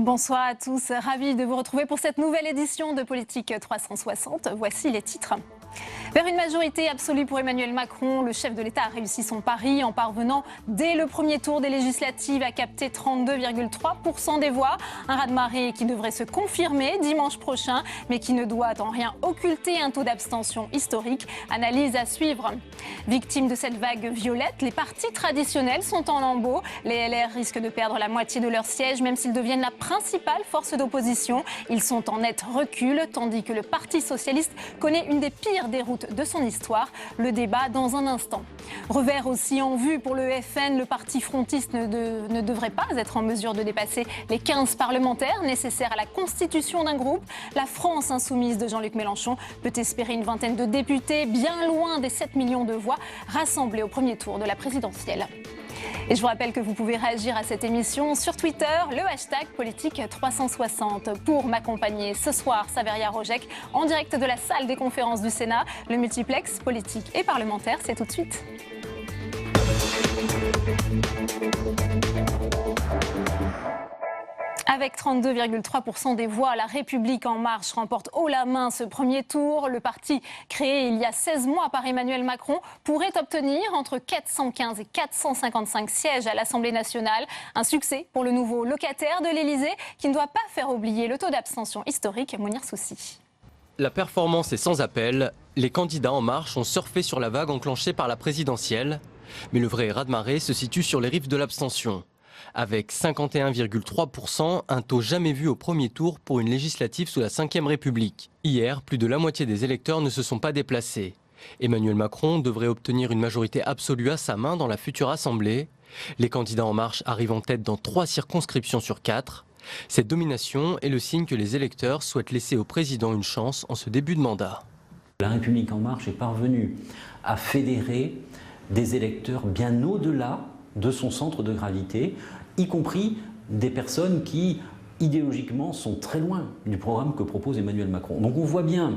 Bonsoir à tous, ravi de vous retrouver pour cette nouvelle édition de Politique 360. Voici les titres. Vers une majorité absolue pour Emmanuel Macron, le chef de l'État a réussi son pari en parvenant dès le premier tour des législatives à capter 32,3% des voix. Un raz-de-marée qui devrait se confirmer dimanche prochain, mais qui ne doit en rien occulter un taux d'abstention historique. Analyse à suivre. Victimes de cette vague violette, les partis traditionnels sont en lambeaux. Les LR risquent de perdre la moitié de leur siège, même s'ils deviennent la principale force d'opposition. Ils sont en net recul, tandis que le Parti socialiste connaît une des pires déroutes de son histoire. Le débat dans un instant. Revers aussi en vue pour le FN, le parti frontiste ne devrait pas être en mesure de dépasser les 15 parlementaires nécessaires à la constitution d'un groupe. La France insoumise de Jean-Luc Mélenchon peut espérer une vingtaine de députés, bien loin des 7 millions de voix rassemblées au premier tour de la présidentielle. Et je vous rappelle que vous pouvez réagir à cette émission sur Twitter, le hashtag Politique360. Pour m'accompagner ce soir, Saveria Rojek, en direct de la salle des conférences du Sénat. Le multiplex politique et parlementaire, c'est tout de suite. Avec 32,3% des voix, La République En Marche remporte haut la main ce premier tour. Le parti, créé il y a 16 mois par Emmanuel Macron, pourrait obtenir entre 415 et 455 sièges à l'Assemblée nationale. Un succès pour le nouveau locataire de l'Élysée qui ne doit pas faire oublier le taux d'abstention historique, Mounir Soussi. La performance est sans appel. Les candidats En Marche ont surfé sur la vague enclenchée par la présidentielle. Mais le vrai raz-de-marée se situe sur les rives de l'abstention. Avec 51,3%, un taux jamais vu au premier tour pour une législative sous la Ve République. Hier, plus de la moitié des électeurs ne se sont pas déplacés. Emmanuel Macron devrait obtenir une majorité absolue à sa main dans la future Assemblée. Les candidats En Marche arrivent en tête dans 3 circonscriptions sur 4. Cette domination est le signe que les électeurs souhaitent laisser au président une chance en ce début de mandat. La République En Marche est parvenue à fédérer des électeurs bien au-delà de son centre de gravité, y compris des personnes qui, idéologiquement, sont très loin du programme que propose Emmanuel Macron. Donc on voit bien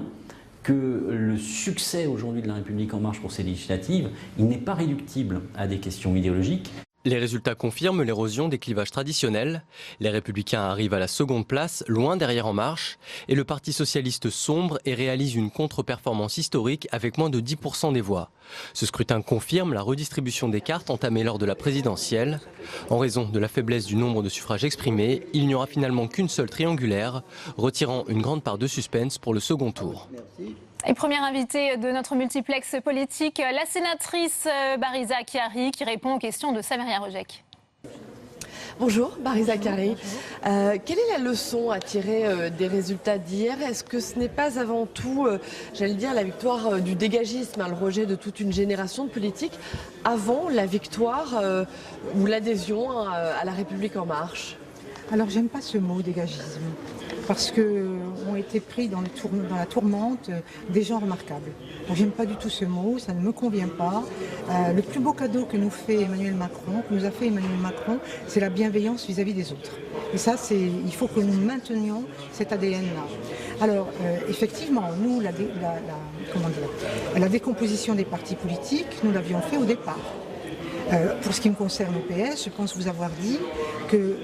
que le succès aujourd'hui de La République En Marche pour ces législatives, il n'est pas réductible à des questions idéologiques. Les résultats confirment l'érosion des clivages traditionnels. Les Républicains arrivent à la seconde place, loin derrière En Marche, et le Parti socialiste sombre et réalise une contre-performance historique avec moins de 10% des voix. Ce scrutin confirme la redistribution des cartes entamée lors de la présidentielle. En raison de la faiblesse du nombre de suffrages exprimés, il n'y aura finalement qu'une seule triangulaire, retirant une grande part de suspense pour le second tour. Et première invitée de notre multiplex politique, la sénatrice Bariza Chiari qui répond aux questions de Saveria Rojek. Bonjour Bariza Chiari. Quelle est la leçon à tirer des résultats d'hier? Est-ce que ce n'est pas avant tout, j'allais dire, la victoire du dégagisme, le rejet de toute une génération de politiques avant la victoire ou l'adhésion à La République En Marche? Alors j'aime pas ce mot dégagisme, parce que ont été pris dans la tourmente des gens remarquables. J'aime pas du tout ce mot, ça ne me convient pas. Le plus beau cadeau que nous a fait Emmanuel Macron, c'est la bienveillance vis-à-vis des autres. Et ça, il faut que nous maintenions cet ADN-là. Alors, effectivement, nous, la décomposition des partis politiques, nous l'avions fait au départ. Pour ce qui me concerne au PS, je pense vous avoir dit que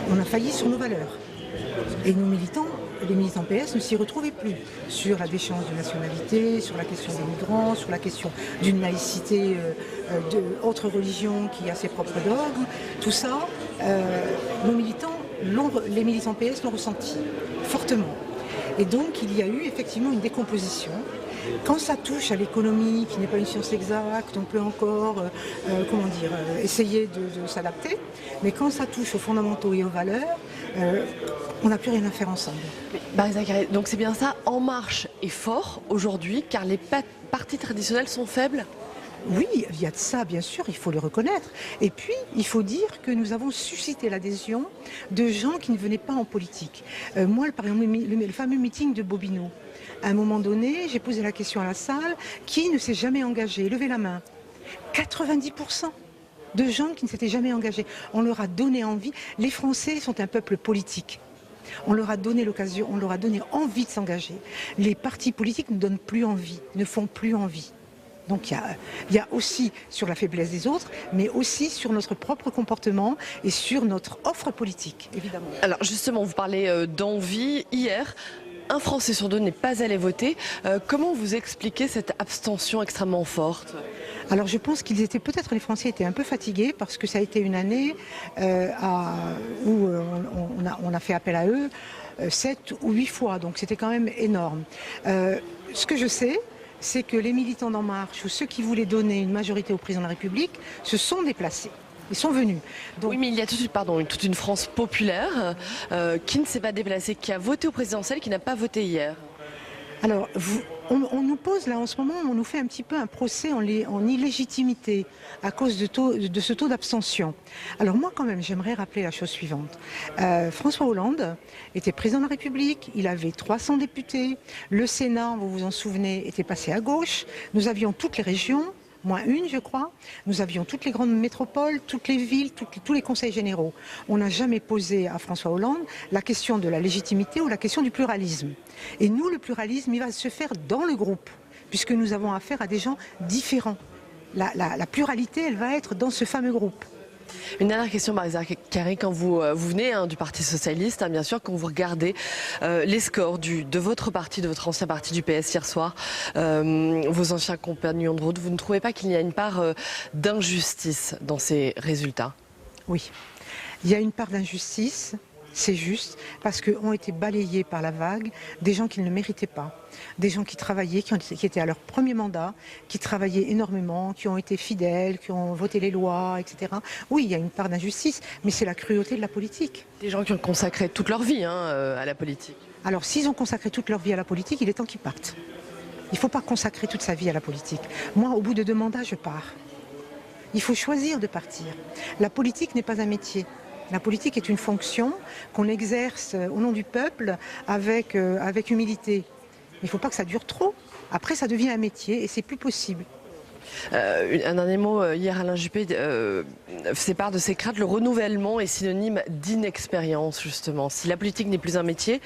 on a failli sur nos valeurs. Et nos militants, les militants PS ne s'y retrouvaient plus sur la déchéance de nationalité, sur la question des migrants, sur la question d'une laïcité d'autres religions qui a ses propres dogmes. Tout ça, les militants PS l'ont ressenti fortement. Et donc il y a eu effectivement une décomposition. Quand ça touche à l'économie, qui n'est pas une science exacte, on peut encore essayer de s'adapter. Mais quand ça touche aux fondamentaux et aux valeurs, on n'a plus rien à faire ensemble. Bariza Chiari, donc c'est bien ça, En Marche est fort aujourd'hui, car les partis traditionnels sont faibles? Oui, il y a de ça, bien sûr, il faut le reconnaître. Et puis, il faut dire que nous avons suscité l'adhésion de gens qui ne venaient pas en politique. Moi, par exemple, le fameux meeting de Bobino, à un moment donné, j'ai posé la question à la salle, qui ne s'est jamais engagé? Levez la main. 90% de gens qui ne s'étaient jamais engagés. On leur a donné envie. Les Français sont un peuple politique. On leur a donné l'occasion, on leur a donné envie de s'engager. Les partis politiques ne donnent plus envie, ne font plus envie. Donc il y a aussi sur la faiblesse des autres, mais aussi sur notre propre comportement et sur notre offre politique, évidemment. Alors justement, vous parlez d'envie. Hier, un Français sur deux n'est pas allé voter. Comment vous expliquez cette abstention extrêmement forte ? Alors je pense qu'ils étaient, peut-être les Français étaient un peu fatigués parce que ça a été une année où on a fait appel à eux 7 ou 8 fois, donc c'était quand même énorme. Ce que je sais, c'est que les militants d'En Marche ou ceux qui voulaient donner une majorité au président de la République se sont déplacés. Ils sont venus. Donc... Oui, mais il y a toute une France populaire qui ne s'est pas déplacée, qui a voté au présidentiel, qui n'a pas voté hier. Alors, on nous pose là en ce moment, on nous fait un petit peu un procès en illégitimité à cause de ce taux d'abstention. Alors moi quand même, j'aimerais rappeler la chose suivante. François Hollande était président de la République, il avait 300 députés, le Sénat, vous vous en souvenez, était passé à gauche, nous avions toutes les régions, moins une, je crois. Nous avions toutes les grandes métropoles, toutes les villes, tous les conseils généraux. On n'a jamais posé à François Hollande la question de la légitimité ou la question du pluralisme. Et nous, le pluralisme, il va se faire dans le groupe, puisque nous avons affaire à des gens différents. La pluralité, elle va être dans ce fameux groupe. Une dernière question, Barisa Carré, quand vous venez du Parti Socialiste, bien sûr, quand vous regardez les scores de votre parti, de votre ancien parti du PS hier soir, vos anciens compagnons de route, vous ne trouvez pas qu'il y a une part d'injustice dans ces résultats ? Oui, il y a une part d'injustice. C'est juste, parce qu'ont été balayés par la vague des gens qui ne le méritaient pas. Des gens qui travaillaient, qui étaient à leur premier mandat, qui travaillaient énormément, qui ont été fidèles, qui ont voté les lois, etc. Oui, il y a une part d'injustice, mais c'est la cruauté de la politique. Des gens qui ont consacré toute leur vie à la politique. Alors, s'ils ont consacré toute leur vie à la politique, il est temps qu'ils partent. Il ne faut pas consacrer toute sa vie à la politique. Moi, au bout de 2 mandats, je pars. Il faut choisir de partir. La politique n'est pas un métier. La politique est une fonction qu'on exerce au nom du peuple avec humilité. Mais il ne faut pas que ça dure trop. Après, ça devient un métier et c'est plus possible. Un dernier mot, hier Alain Juppé fait part de ses craintes. Le renouvellement est synonyme d'inexpérience, justement. Si la politique n'est plus un métier,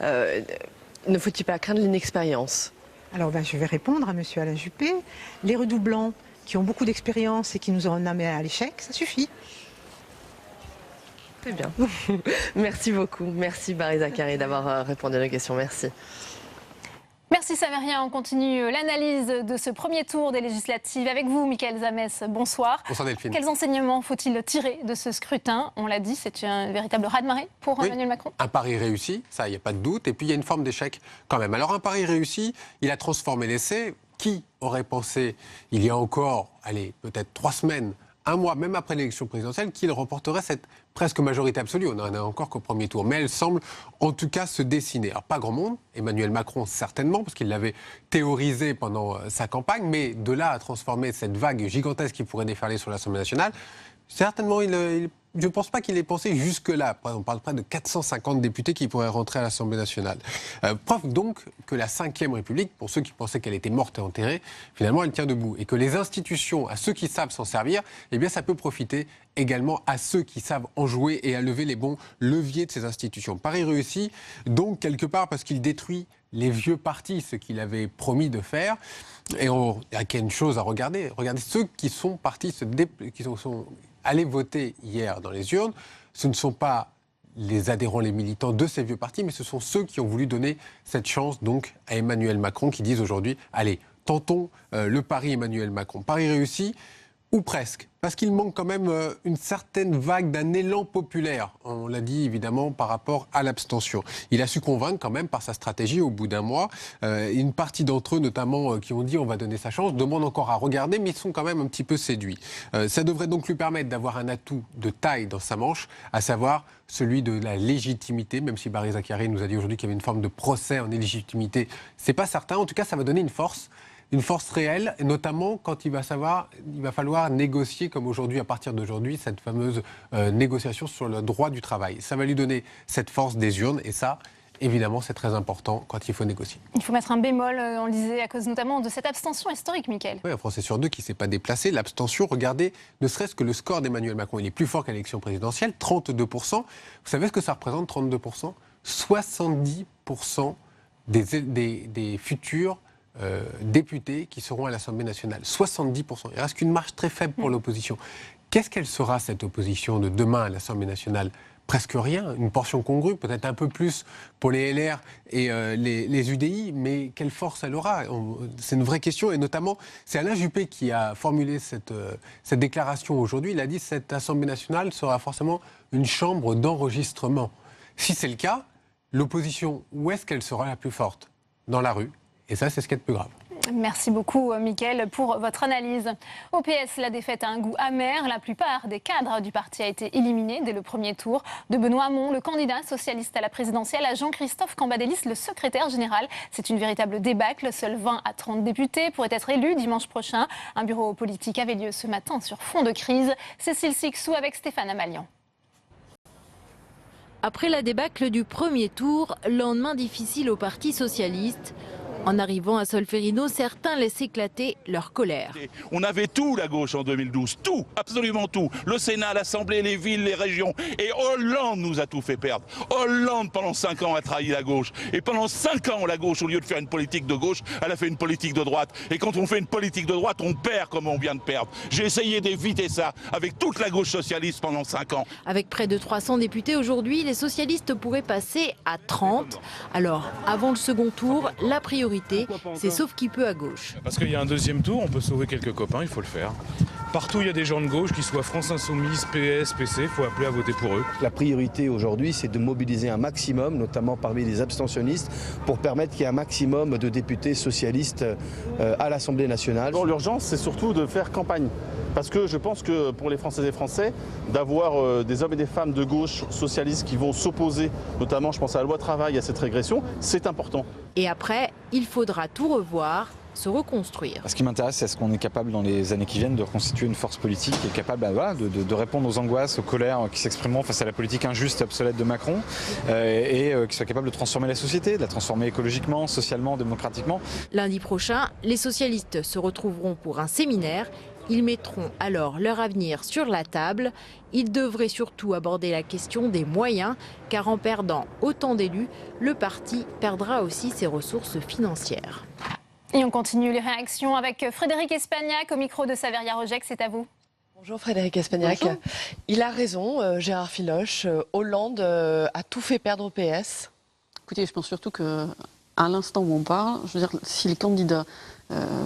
ne faut-il pas craindre l'inexpérience ? Alors je vais répondre à M. Alain Juppé. Les redoublants qui ont beaucoup d'expérience et qui nous ont amenés à l'échec, ça suffit. Très bien. Merci beaucoup. Merci Barisa Carré d'avoir répondu à nos questions. Merci. Merci Saveria. On continue l'analyse de ce premier tour des législatives avec vous, Mickaël Zamès. Bonsoir. Bonsoir Delphine. Quels enseignements faut-il tirer de ce scrutin ? On l'a dit, c'est un véritable raz-de-marée pour Emmanuel Macron. Un pari réussi, ça, il n'y a pas de doute. Et puis, il y a une forme d'échec quand même. Alors, un pari réussi, il a transformé l'essai. Qui aurait pensé, il y a encore, peut-être 3 semaines, 1 mois, même après l'élection présidentielle, qu'il remporterait cette presque majorité absolue. On n'en a encore qu'au premier tour. Mais elle semble en tout cas se dessiner. Alors pas grand monde, Emmanuel Macron certainement, parce qu'il l'avait théorisé pendant sa campagne, mais de là à transformer cette vague gigantesque qui pourrait déferler sur l'Assemblée nationale, certainement je ne pense pas qu'il ait pensé jusque-là. On parle près de 450 députés qui pourraient rentrer à l'Assemblée nationale. Preuve donc que la Ve République, pour ceux qui pensaient qu'elle était morte et enterrée, finalement elle tient debout. Et que les institutions, à ceux qui savent s'en servir, eh bien ça peut profiter également à ceux qui savent en jouer et à lever les bons leviers de ces institutions. Pari réussi, donc quelque part parce qu'il détruit les vieux partis, ce qu'il avait promis de faire. Et il y a une chose à regarder. Regardez ceux qui sont partis, qui sont allés voter hier dans les urnes. Ce ne sont pas les adhérents, les militants de ces vieux partis, mais ce sont ceux qui ont voulu donner cette chance donc à Emmanuel Macron, qui disent aujourd'hui, allez, tentons le pari Emmanuel Macron. Pari réussi, ou presque, parce qu'il manque quand même une certaine vague d'un élan populaire. On l'a dit évidemment par rapport à l'abstention. Il a su convaincre quand même par sa stratégie au bout d'un mois. Une partie d'entre eux notamment qui ont dit on va donner sa chance, demandent encore à regarder, mais ils sont quand même un petit peu séduits. Ça devrait donc lui permettre d'avoir un atout de taille dans sa manche, à savoir celui de la légitimité, même si Barisa Carré nous a dit aujourd'hui qu'il y avait une forme de procès en illégitimité. C'est pas certain, en tout cas ça va donner une force réelle, notamment quand il va falloir négocier, comme aujourd'hui, à partir d'aujourd'hui, cette fameuse négociation sur le droit du travail. Ça va lui donner cette force des urnes, et ça, évidemment, c'est très important quand il faut négocier. Il faut mettre un bémol, on le disait, à cause notamment de cette abstention historique, Mickaël. Oui, un Français sur 2 qui ne s'est pas déplacé. L'abstention, regardez, ne serait-ce que le score d'Emmanuel Macron, il est plus fort qu'à l'élection présidentielle, 32%. Vous savez ce que ça représente, 32% ? 70% des futurs députés qui seront à l'Assemblée nationale. 70%. Il reste qu'une marge très faible pour l'opposition. Qu'est-ce qu'elle sera, cette opposition de demain à l'Assemblée nationale ? Presque rien, une portion congrue, peut-être un peu plus pour les LR et les UDI, mais quelle force elle aura ? C'est une vraie question, et notamment, c'est Alain Juppé qui a formulé cette déclaration aujourd'hui. Il a dit que cette Assemblée nationale sera forcément une chambre d'enregistrement. Si c'est le cas, l'opposition, où est-ce qu'elle sera la plus forte ? Dans la rue, et ça, c'est ce qui est le plus grave. Merci beaucoup, Mickaël, pour votre analyse. Au PS, la défaite a un goût amer. La plupart des cadres du parti a été éliminés dès le premier tour. De Benoît Hamon, le candidat socialiste à la présidentielle, à Jean-Christophe Cambadélis, le secrétaire général. C'est une véritable débâcle. Seuls 20 à 30 députés pourraient être élus dimanche prochain. Un bureau politique avait lieu ce matin sur fond de crise. Cécile Sixou avec Stéphane Amalian. Après la débâcle du premier tour, lendemain difficile au Parti socialiste. En arrivant à Solferino, certains laissent éclater leur colère. On avait tout, la gauche, en 2012. Tout, absolument tout. Le Sénat, l'Assemblée, les villes, les régions. Et Hollande nous a tout fait perdre. Hollande, pendant 5 ans, a trahi la gauche. Et pendant 5 ans, la gauche, au lieu de faire une politique de gauche, elle a fait une politique de droite. Et quand on fait une politique de droite, on perd comme on vient de perdre. J'ai essayé d'éviter ça avec toute la gauche socialiste pendant 5 ans. Avec près de 300 députés aujourd'hui, les socialistes pourraient passer à 30. Alors, avant le second tour, la priorité, c'est sauf qui peut à gauche. Parce qu'il y a un deuxième tour, on peut sauver quelques copains, il faut le faire. Partout il y a des gens de gauche, qu'ils soient France Insoumise, PS, PC, il faut appeler à voter pour eux. La priorité aujourd'hui, c'est de mobiliser un maximum, notamment parmi les abstentionnistes, pour permettre qu'il y ait un maximum de députés socialistes à l'Assemblée nationale. Bon, l'urgence, c'est surtout de faire campagne. Parce que je pense que pour les Françaises et Français, d'avoir des hommes et des femmes de gauche socialistes qui vont s'opposer, notamment je pense à la loi travail, à cette régression, c'est important. Et après, il faudra tout revoir, se reconstruire. Ce qui m'intéresse, c'est est-ce qu'on est capable dans les années qui viennent de constituer une force politique qui est capable de répondre aux angoisses, aux colères qui s'exprimeront face à la politique injuste et obsolète de Macron et qui soit capable de transformer la société, de la transformer écologiquement, socialement, démocratiquement. Lundi prochain, les socialistes se retrouveront pour un séminaire. Ils mettront alors leur avenir sur la table. Ils devraient surtout aborder la question des moyens, car en perdant autant d'élus, le parti perdra aussi ses ressources financières. Et on continue les réactions avec Frédéric Espagnac au micro de Saveria Rogex. C'est à vous. Bonjour Frédéric Espagnac. Bonjour. Il a raison, Gérard Filoche. Hollande a tout fait perdre au PS. Écoutez, je pense surtout qu'à l'instant où on parle, je veux dire, si les candidats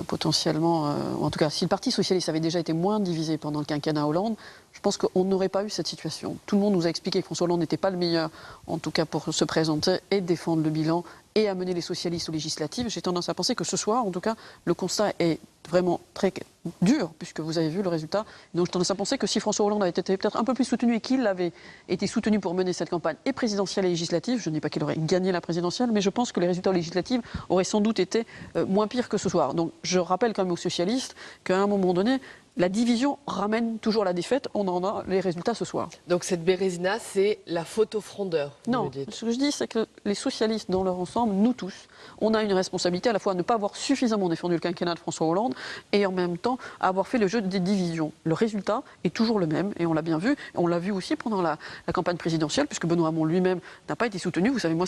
potentiellement, ou en tout cas si le Parti socialiste avait déjà été moins divisé pendant le quinquennat Hollande, je pense qu'on n'aurait pas eu cette situation. Tout le monde nous a expliqué que François Hollande n'était pas le meilleur, en tout cas pour se présenter et défendre le bilan et amener les socialistes aux législatives. J'ai tendance à penser que ce soir, en tout cas, le constat est vraiment très dur, puisque vous avez vu le résultat. Donc j'ai tendance à penser que si François Hollande avait été peut-être un peu plus soutenu et qu'il avait été soutenu pour mener cette campagne et présidentielle et législative, je ne dis pas qu'il aurait gagné la présidentielle, mais je pense que les résultats législatifs auraient sans doute été moins pires que ce soir. Donc je rappelle quand même aux socialistes qu'à un moment donné, la division ramène toujours la défaite. On en a les résultats ce soir. Donc cette Bérésina, c'est la faute aux frondeurs. Non, ce que je dis, c'est que les socialistes dans leur ensemble, nous tous, on a une responsabilité à la fois à ne pas avoir suffisamment défendu le quinquennat de François Hollande et en même temps à avoir fait le jeu des divisions. Le résultat est toujours le même et on l'a bien vu. On l'a vu aussi pendant la campagne présidentielle, puisque Benoît Hamon lui-même n'a pas été soutenu. Vous savez, moi,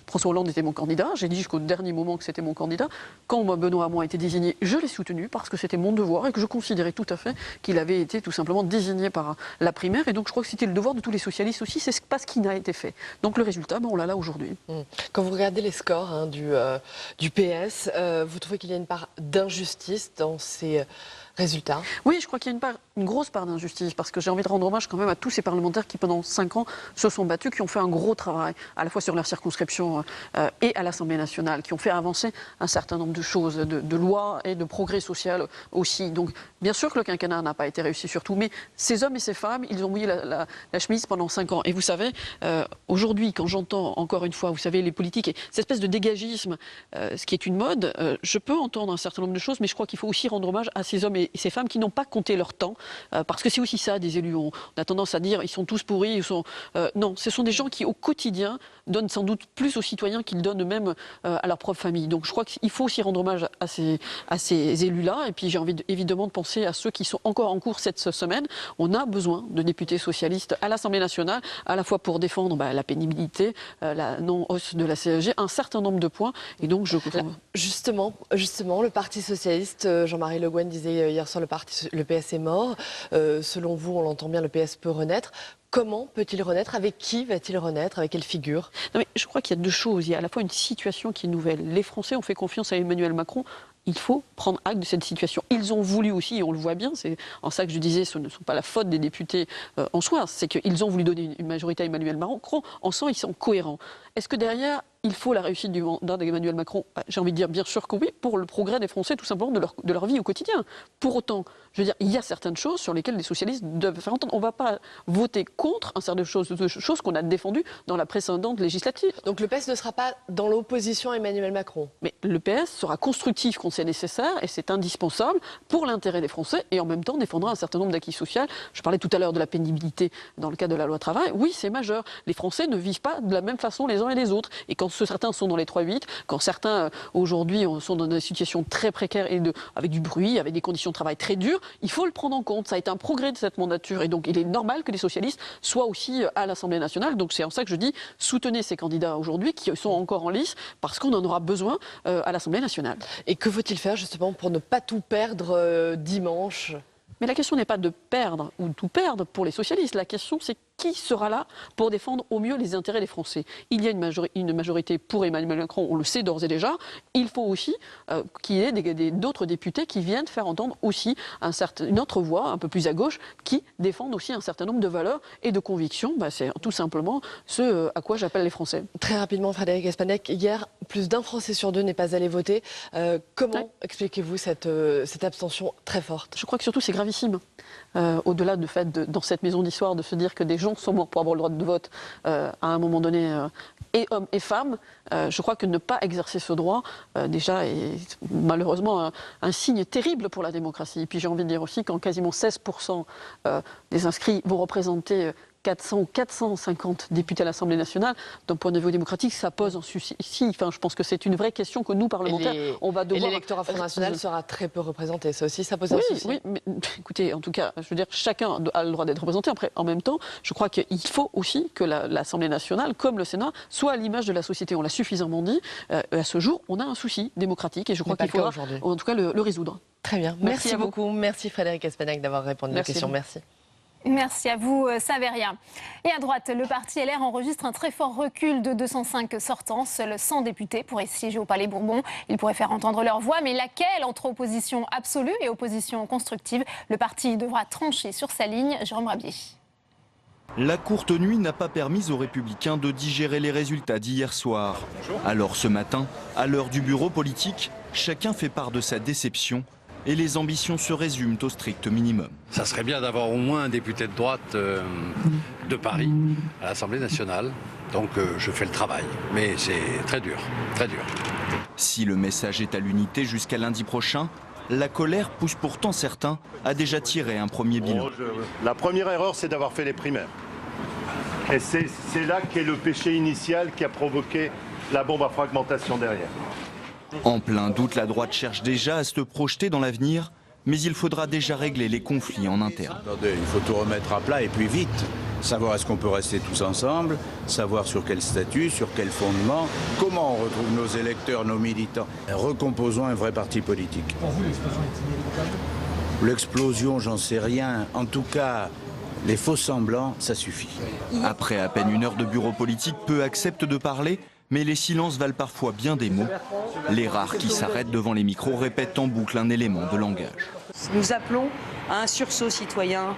François Hollande était mon candidat. J'ai dit jusqu'au dernier moment que c'était mon candidat. Quand Benoît Hamon a été désigné, je l'ai soutenu parce que c'était mon devoir et que je considérais tout à fait qu'il avait été tout simplement désigné par la primaire. Et donc je crois que c'était le devoir de tous les socialistes aussi. C'est pas ce qui n'a été fait. Donc le résultat, on l'a là aujourd'hui. Quand vous regardez les scores du PS, vous trouvez qu'il y a une part d'injustice dans ces résultats? Oui, je crois qu'il y a une grosse part d'injustice, parce que j'ai envie de rendre hommage quand même à tous ces parlementaires qui, pendant 5 ans, se sont battus, qui ont fait un gros travail, à la fois sur leur circonscription et à l'Assemblée nationale, qui ont fait avancer un certain nombre de choses, de lois et de progrès social aussi. Donc, bien sûr que le quinquennat n'a pas été réussi sur tout, mais ces hommes et ces femmes, ils ont mouillé la chemise pendant 5 ans. Et vous savez, aujourd'hui, quand j'entends, encore une fois, vous savez, les politiques, et cette espèce de dégagisme, ce qui est une mode, je peux entendre un certain nombre de choses, mais je crois qu'il faut aussi rendre hommage à ces hommes et ces femmes qui n'ont pas compté leur temps, parce que c'est aussi ça, des élus. On a tendance à dire ils sont tous pourris, non, ce sont des gens qui au quotidien donnent sans doute plus aux citoyens qu'ils donnent eux-mêmes à leur propre famille. Donc je crois qu'il faut aussi rendre hommage à ces élus-là, et puis j'ai envie évidemment de penser penser à ceux qui sont encore en cours cette semaine. On a besoin de députés socialistes à l'Assemblée nationale, à la fois pour défendre la pénibilité, la non-hausse de la CSG, un certain nombre de points. Et donc, Justement, le Parti socialiste, Jean-Marie Le Guen disait hier soir, le PS est mort. Selon vous, on l'entend bien, le PS peut renaître. Comment peut-il renaître? Avec qui va-t-il renaître? Avec quelle figure? Non, mais je crois qu'il y a deux choses. Il y a à la fois une situation qui est nouvelle. Les Français ont fait confiance à Emmanuel Macron. Il faut prendre acte de cette situation. Ils ont voulu aussi, et on le voit bien, c'est en ça que je disais, ce ne sont pas la faute des députés en soi, c'est qu'ils ont voulu donner une majorité à Emmanuel Macron. En soi, ils sont cohérents. Est-ce que derrière, il faut la réussite du mandat d'Emmanuel Macron? J'ai envie de dire bien sûr que oui, pour le progrès des Français, tout simplement, de leur vie au quotidien. Pour autant, je veux dire, il y a certaines choses sur lesquelles les socialistes doivent faire entendre. On ne va pas voter contre un certain nombre de choses qu'on a défendues dans la précédente législative. Donc le PS ne sera pas dans l'opposition à Emmanuel Macron? Mais le PS sera constructif quand c'est nécessaire et c'est indispensable pour l'intérêt des Français et en même temps défendra un certain nombre d'acquis sociaux. Je parlais tout à l'heure de la pénibilité dans le cadre de la loi travail. Oui, c'est majeur. Les Français ne vivent pas de la même façon les uns et les autres. Et quand certains sont dans les 3-8, quand certains aujourd'hui sont dans des situations très précaires et avec du bruit, avec des conditions de travail très dures, il faut le prendre en compte. Ça a été un progrès de cette mandature et donc il est normal que les socialistes soient aussi à l'Assemblée nationale. Donc c'est en ça que je dis, soutenez ces candidats aujourd'hui qui sont encore en lice parce qu'on en aura besoin à l'Assemblée nationale. Et que faut-il faire justement pour ne pas tout perdre dimanche? Mais la question n'est pas de perdre ou de tout perdre pour les socialistes. La question, c'est qui sera là pour défendre au mieux les intérêts des Français. Il y a une majorité pour Emmanuel Macron, on le sait d'ores et déjà. Il faut aussi qu'il y ait d'autres députés qui viennent faire entendre aussi une autre voix, un peu plus à gauche, qui défendent aussi un certain nombre de valeurs et de convictions. C'est tout simplement ce à quoi j'appelle les Français. Très rapidement, Frédérique Espanec, hier, plus d'un Français sur deux n'est pas allé voter. Comment expliquez-vous cette abstention très forte? Je crois que surtout c'est gravissime. Au-delà du fait, dans cette maison d'histoire, de se dire que des gens sont morts pour avoir le droit de vote à un moment donné, et hommes et femmes, je crois que ne pas exercer ce droit, déjà, est malheureusement un signe terrible pour la démocratie. Et puis j'ai envie de dire aussi quand quasiment 16% des inscrits vont représenter 400 ou 450 députés à l'Assemblée nationale, d'un point de vue démocratique, ça pose un souci. Enfin, je pense que c'est une vraie question que nous, parlementaires, on va devoir... Et l'électorat Front National sera très peu représenté. Ça aussi, ça pose un souci. Oui, mais écoutez, en tout cas, je veux dire, chacun a le droit d'être représenté. Après, en même temps, je crois qu'il faut aussi que l'Assemblée nationale, comme le Sénat, soit à l'image de la société. On l'a suffisamment dit. À ce jour, on a un souci démocratique et je crois qu'il faudra, en tout cas, le résoudre. Très bien. Merci beaucoup. Merci Frédérique Espanec d'avoir répondu à nos questions. Merci. Merci à vous, Saveria. Et à droite, le parti LR enregistre un très fort recul de 205 sortants. Seuls 100 députés pourraient siéger au Palais Bourbon. Ils pourraient faire entendre leur voix, mais laquelle entre opposition absolue et opposition constructive? Le parti devra trancher sur sa ligne. Jérôme Rabier. La courte nuit n'a pas permis aux Républicains de digérer les résultats d'hier soir. Alors ce matin, à l'heure du bureau politique, chacun fait part de sa déception. Et les ambitions se résument au strict minimum. Ça serait bien d'avoir au moins un député de droite de Paris à l'Assemblée nationale. Donc je fais le travail. Mais c'est très dur, très dur. Si le message est à l'unité jusqu'à lundi prochain, la colère pousse pourtant certains à déjà tirer un premier bilan. La première erreur, c'est d'avoir fait les primaires. Et c'est là qu'est le péché initial qui a provoqué la bombe à fragmentation derrière. En plein doute, la droite cherche déjà à se projeter dans l'avenir, mais il faudra déjà régler les conflits en interne. Attendez, il faut tout remettre à plat et puis vite. Savoir est-ce qu'on peut rester tous ensemble, savoir sur quel statut, sur quel fondement, comment on retrouve nos électeurs, nos militants. Recomposons un vrai parti politique. Pour vous, l'explosion est inéluctable ? L'explosion, j'en sais rien. En tout cas, les faux semblants, ça suffit. Après à peine une heure de bureau politique, peu acceptent de parler. Mais les silences valent parfois bien des mots. Les rares qui s'arrêtent devant les micros répètent en boucle un élément de langage. Nous appelons à un sursaut citoyen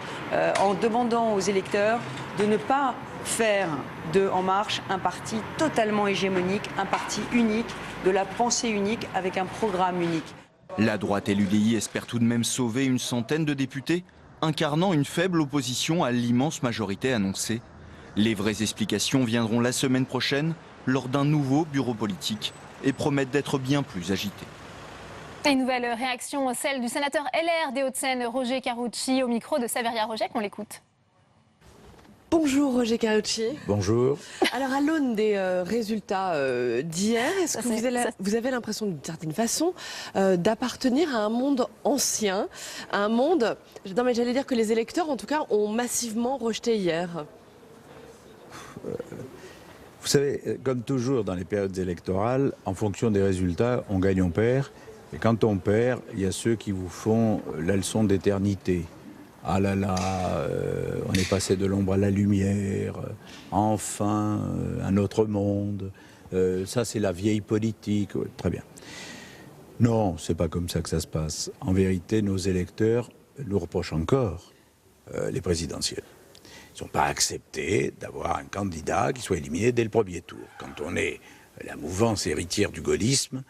en demandant aux électeurs de ne pas faire de En Marche un parti totalement hégémonique, un parti unique, de la pensée unique avec un programme unique. La droite et l'UDI espèrent tout de même sauver une centaine de députés, incarnant une faible opposition à l'immense majorité annoncée. Les vraies explications viendront la semaine prochaine, lors d'un nouveau bureau politique et promettent d'être bien plus agités. Une nouvelle réaction, celle du sénateur LR des Hauts-de-Seine, Roger Carucci, au micro de Saveria Roger, qu'on l'écoute. Bonjour Roger Carucci. Bonjour. Alors à l'aune des résultats d'hier, est-ce que vous avez l'impression d'une certaine façon d'appartenir à un monde ancien, un monde, non mais j'allais dire que les électeurs en tout cas ont massivement rejeté hier? Vous savez, comme toujours dans les périodes électorales, en fonction des résultats, on gagne, on perd. Et quand on perd, il y a ceux qui vous font la leçon d'éternité. Ah là là, on est passé de l'ombre à la lumière, enfin, un autre monde. Ça, c'est la vieille politique. Très bien. Non, c'est pas comme ça que ça se passe. En vérité, nos électeurs nous reprochent encore les présidentielles. Ils n'ont pas accepté d'avoir un candidat qui soit éliminé dès le premier tour. Quand on est la mouvance héritière du gaullisme,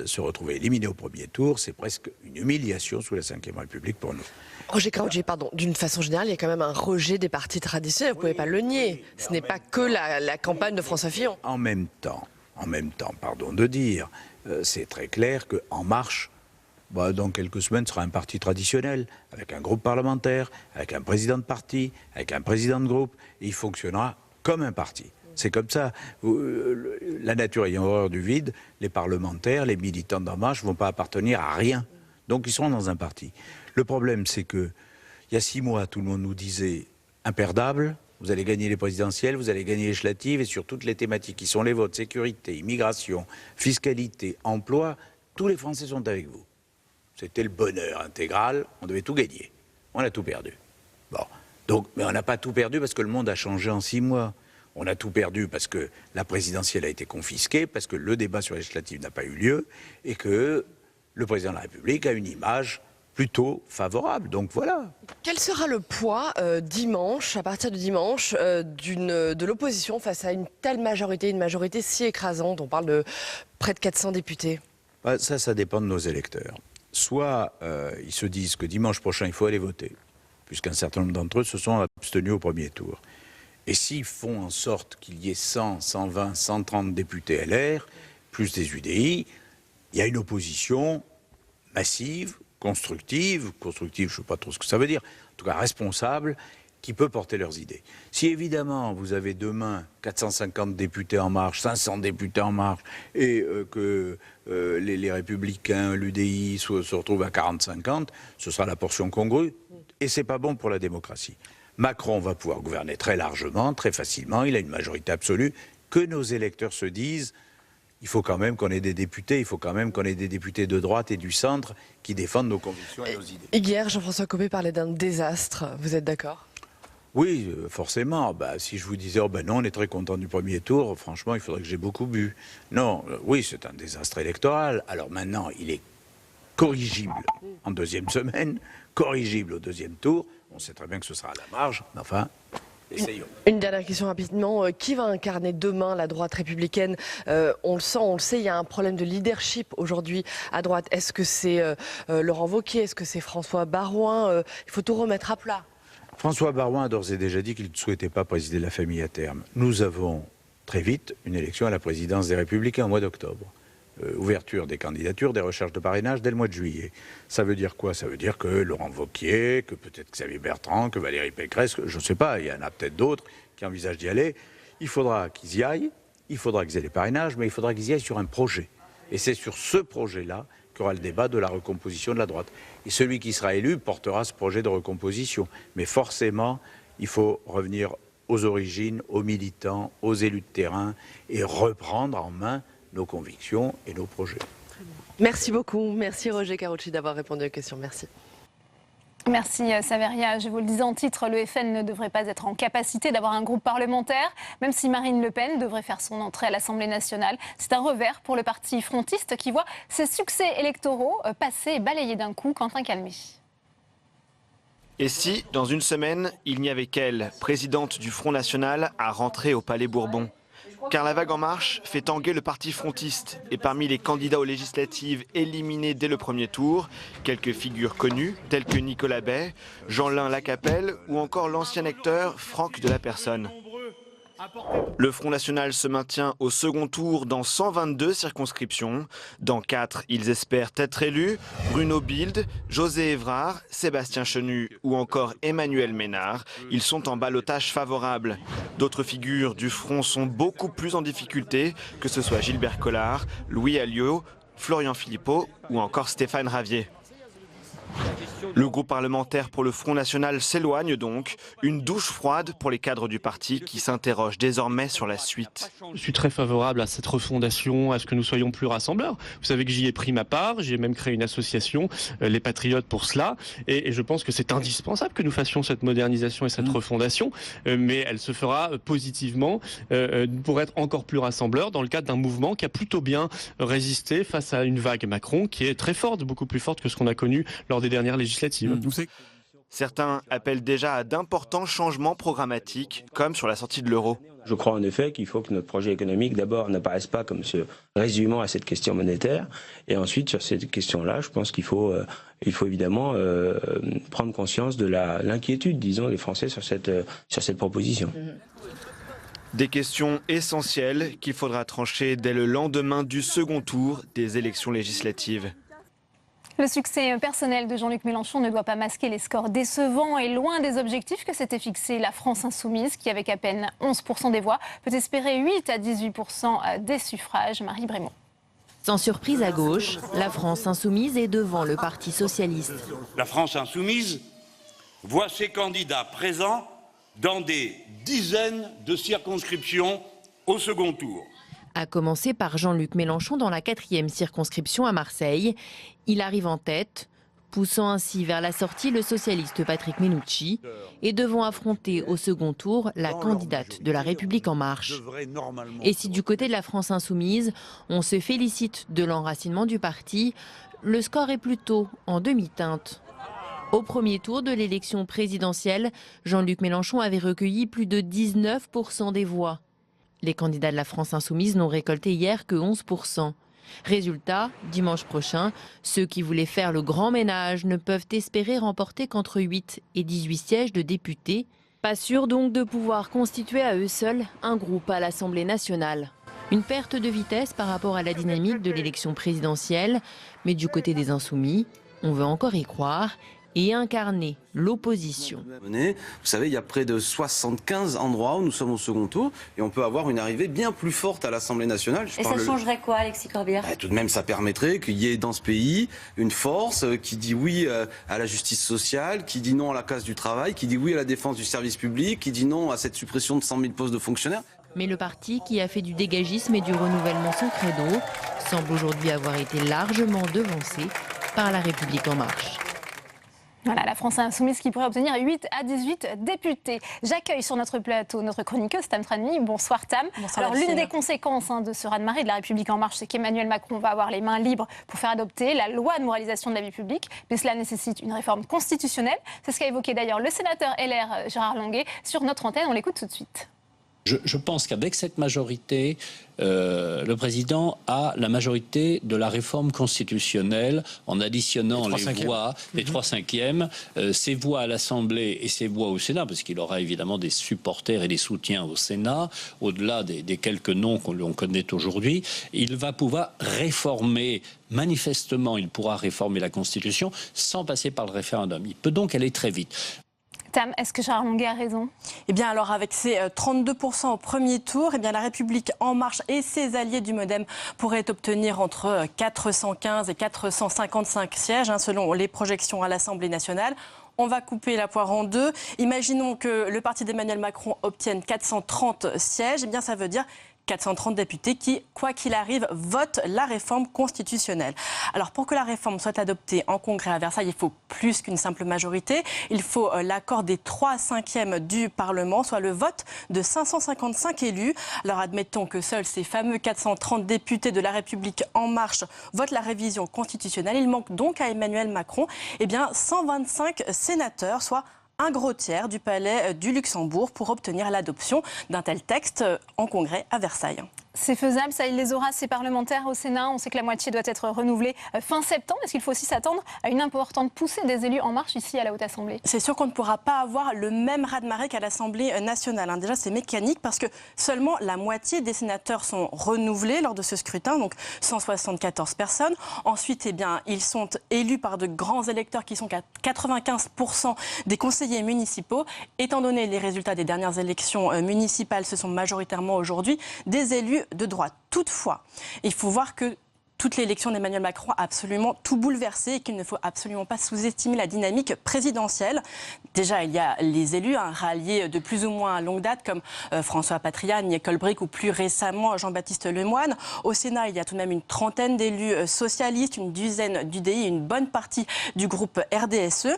se retrouver éliminé au premier tour, c'est presque une humiliation sous la Ve République pour nous. Roger Carucci, pardon, d'une façon générale, il y a quand même un rejet des partis traditionnels, vous ne pouvez pas le nier. Ce n'est pas que la campagne de François Fillon. En même temps, pardon de dire, c'est très clair qu'En Marche, dans quelques semaines, sera un parti traditionnel, avec un groupe parlementaire, avec un président de parti, avec un président de groupe, et il fonctionnera comme un parti. C'est comme ça. La nature ayant horreur du vide, les parlementaires, les militants d'En Marche ne vont pas appartenir à rien. Donc ils seront dans un parti. Le problème, c'est que il y a 6 mois, tout le monde nous disait imperdable, vous allez gagner les présidentielles, vous allez gagner les législatives, et sur toutes les thématiques qui sont les vôtres, sécurité, immigration, fiscalité, emploi, tous les Français sont avec vous. C'était le bonheur intégral, on devait tout gagner. On a tout perdu. Bon. Donc, mais on n'a pas tout perdu parce que le monde a changé en 6 mois. On a tout perdu parce que la présidentielle a été confisquée, parce que le débat sur les législatives n'a pas eu lieu, et que le président de la République a une image plutôt favorable. Donc voilà. Quel sera le poids dimanche, à partir de dimanche, de l'opposition face à une telle majorité, une majorité si écrasante? On parle de près de 400 députés. Ça dépend de nos électeurs. Soit ils se disent que dimanche prochain, il faut aller voter, puisqu'un certain nombre d'entre eux se sont abstenus au premier tour. Et s'ils font en sorte qu'il y ait 100, 120, 130 députés LR, plus des UDI, il y a une opposition massive, constructive, je ne sais pas trop ce que ça veut dire, en tout cas responsable, qui peut porter leurs idées. Si évidemment vous avez demain 450 députés En Marche, 500 députés En Marche, et que les Républicains, l'UDI se retrouvent à 40-50, ce sera la portion congrue, et c'est pas bon pour la démocratie. Macron va pouvoir gouverner très largement, très facilement, il a une majorité absolue, que nos électeurs se disent, il faut quand même qu'on ait des députés, il faut quand même qu'on ait des députés de droite et du centre qui défendent nos convictions et nos idées. Hier, Jean-François Copé parlait d'un désastre, vous êtes d'accord? Oui, forcément. Si je vous disais, non, on est très content du premier tour, franchement, il faudrait que j'ai beaucoup bu. Non, oui, c'est un désastre électoral. Alors maintenant, il est corrigible en deuxième semaine, corrigible au deuxième tour. On sait très bien que ce sera à la marge, mais enfin, essayons. Une dernière question rapidement. Qui va incarner demain la droite républicaine? On le sent, on le sait, il y a un problème de leadership aujourd'hui à droite. Est-ce que c'est Laurent Wauquiez? Est-ce que c'est François Baroin? Il faut tout remettre à plat. François Baroin a d'ores et déjà dit qu'il ne souhaitait pas présider la famille à terme. Nous avons très vite une élection à la présidence des Républicains au mois d'octobre. Ouverture des candidatures, des recherches de parrainage dès le mois de juillet. Ça veut dire quoi? Ça veut dire que Laurent Wauquiez, que peut-être Xavier Bertrand, que Valérie Pécresse, je ne sais pas, il y en a peut-être d'autres qui envisagent d'y aller. Il faudra qu'ils y aillent, il faudra qu'ils aient les parrainages, mais il faudra qu'ils y aillent sur un projet. Et c'est sur ce projet-là qu'aura le débat de la recomposition de la droite. Et celui qui sera élu portera ce projet de recomposition. Mais forcément, il faut revenir aux origines, aux militants, aux élus de terrain et reprendre en main nos convictions et nos projets. Merci beaucoup. Merci Roger Carucci d'avoir répondu aux questions. Merci. Merci Saveria. Je vous le disais en titre, le FN ne devrait pas être en capacité d'avoir un groupe parlementaire, même si Marine Le Pen devrait faire son entrée à l'Assemblée nationale. C'est un revers pour le parti frontiste qui voit ses succès électoraux passer et balayer d'un coup. Quentin Calmy. Et si, dans une semaine, il n'y avait qu'elle, présidente du Front National, à rentrer au Palais Bourbon? Car la vague En Marche fait tanguer le parti frontiste. Et parmi les candidats aux législatives éliminés dès le premier tour, quelques figures connues, telles que Nicolas Bay, Jeanlin Lacapelle ou encore l'ancien acteur Franck de la Personne. Le Front National se maintient au second tour dans 122 circonscriptions. Dans 4, ils espèrent être élus. Bruno Bilde, José Évrard, Sébastien Chenu ou encore Emmanuel Ménard. Ils sont en ballottage favorable. D'autres figures du Front sont beaucoup plus en difficulté, que ce soit Gilbert Collard, Louis Alliot, Florian Philippot ou encore Stéphane Ravier. Le groupe parlementaire pour le Front National s'éloigne donc, une douche froide pour les cadres du parti qui s'interrogent désormais sur la suite. Je suis très favorable à cette refondation, à ce que nous soyons plus rassembleurs. Vous savez que j'y ai pris ma part, j'ai même créé une association, les Patriotes, pour cela, et je pense que c'est indispensable que nous fassions cette modernisation et cette refondation, mais elle se fera positivement pour être encore plus rassembleur dans le cadre d'un mouvement qui a plutôt bien résisté face à une vague Macron qui est très forte, beaucoup plus forte que ce qu'on a connu lors des dernières législatives. Certains appellent déjà à d'importants changements programmatiques, comme sur la sortie de l'euro. Je crois en effet qu'il faut que notre projet économique, d'abord, n'apparaisse pas comme se résumant à cette question monétaire. Et ensuite, sur cette question-là, je pense qu'il faut évidemment prendre conscience de l'inquiétude, disons, des Français sur cette proposition. Des questions essentielles qu'il faudra trancher dès le lendemain du second tour des élections législatives. Le succès personnel de Jean-Luc Mélenchon ne doit pas masquer les scores décevants et loin des objectifs que s'était fixé la France Insoumise, qui avec à peine 11% des voix peut espérer 8 à 18% des suffrages. Marie Brémond. Sans surprise à gauche, la France Insoumise est devant le Parti Socialiste. La France Insoumise voit ses candidats présents dans des dizaines de circonscriptions au second tour. À commencer par Jean-Luc Mélenchon dans la 4e circonscription à Marseille. Il arrive en tête, poussant ainsi vers la sortie le socialiste Patrick Mennucci et devant affronter au second tour la candidate de La République En Marche. Et si du côté de la France Insoumise, on se félicite de l'enracinement du parti, le score est plutôt en demi-teinte. Au premier tour de l'élection présidentielle, Jean-Luc Mélenchon avait recueilli plus de 19% des voix. Les candidats de la France Insoumise n'ont récolté hier que 11%. Résultat, dimanche prochain, ceux qui voulaient faire le grand ménage ne peuvent espérer remporter qu'entre 8 et 18 sièges de députés. Pas sûr donc de pouvoir constituer à eux seuls un groupe à l'Assemblée nationale. Une perte de vitesse par rapport à la dynamique de l'élection présidentielle, mais du côté des Insoumis, on veut encore y croire et incarner l'opposition. Vous savez, il y a près de 75 endroits où nous sommes au second tour et on peut avoir une arrivée bien plus forte à l'Assemblée nationale. Et ça changerait quoi, Alexis Corbière ? Tout de même, ça permettrait qu'il y ait dans ce pays une force qui dit oui à la justice sociale, qui dit non à la casse du travail, qui dit oui à la défense du service public, qui dit non à cette suppression de 100 000 postes de fonctionnaires. Mais le parti, qui a fait du dégagisme et du renouvellement son credo, semble aujourd'hui avoir été largement devancé par La République En Marche. Voilà, la France Insoumise qui pourrait obtenir 8 à 18 députés. J'accueille sur notre plateau notre chroniqueuse Tam Tranmy. Bonsoir Tam. Bonsoir. Alors l'une des conséquences de ce raz-de-marée de La République En Marche, c'est qu'Emmanuel Macron va avoir les mains libres pour faire adopter la loi de moralisation de la vie publique. Mais cela nécessite une réforme constitutionnelle. C'est ce qu'a évoqué d'ailleurs le sénateur LR Gérard Longuet sur notre antenne. On l'écoute tout de suite. Je pense qu'avec cette majorité, le président a la majorité de la réforme constitutionnelle en additionnant les voix des 3/5, ses voix à l'Assemblée et ses voix au Sénat, parce qu'il aura évidemment des supporters et des soutiens au Sénat, au-delà des quelques noms qu'on connaît aujourd'hui. Il va pouvoir réformer, manifestement, il pourra réformer la Constitution sans passer par le référendum. Il peut donc aller très vite. Tam, est-ce que Gérard Longuet a raison ? Eh bien, alors, avec ses 32% au premier tour, eh bien, La République En Marche et ses alliés du MoDem pourraient obtenir entre 415 et 455 sièges, selon les projections à l'Assemblée nationale. On va couper la poire en deux. Imaginons que le parti d'Emmanuel Macron obtienne 430 sièges. Eh bien, ça veut dire 430 députés qui, quoi qu'il arrive, votent la réforme constitutionnelle. Alors, pour que la réforme soit adoptée en congrès à Versailles, il faut plus qu'une simple majorité. Il faut l'accord des 3/5 du Parlement, soit le vote de 555 élus. Alors, admettons que seuls ces fameux 430 députés de La République En Marche votent la révision constitutionnelle. Il manque donc à Emmanuel Macron 125 sénateurs, soit un gros tiers du palais du Luxembourg pour obtenir l'adoption d'un tel texte en congrès à Versailles. C'est faisable, ça, il les aura, ces parlementaires au Sénat. On sait que la moitié doit être renouvelée fin septembre. Est-ce qu'il faut aussi s'attendre à une importante poussée des élus En Marche ici à la Haute Assemblée? C'est sûr qu'on ne pourra pas avoir le même ras-de-marée qu'à l'Assemblée nationale. Déjà, c'est mécanique parce que seulement la moitié des sénateurs sont renouvelés lors de ce scrutin, donc 174 personnes. Ensuite, ils sont élus par de grands électeurs qui sont à 95% des conseillers municipaux. Étant donné les résultats des dernières élections municipales, ce sont majoritairement aujourd'hui des élus de droite. Toutefois, il faut voir que toute l'élection d'Emmanuel Macron a absolument tout bouleversé et qu'il ne faut absolument pas sous-estimer la dynamique présidentielle. Déjà, il y a les élus ralliés de plus ou moins à longue date comme François Patriat, Nicole Bricq ou plus récemment Jean-Baptiste Lemoyne. Au Sénat, il y a tout de même une trentaine d'élus socialistes, une dizaine d'UDI et une bonne partie du groupe RDSE.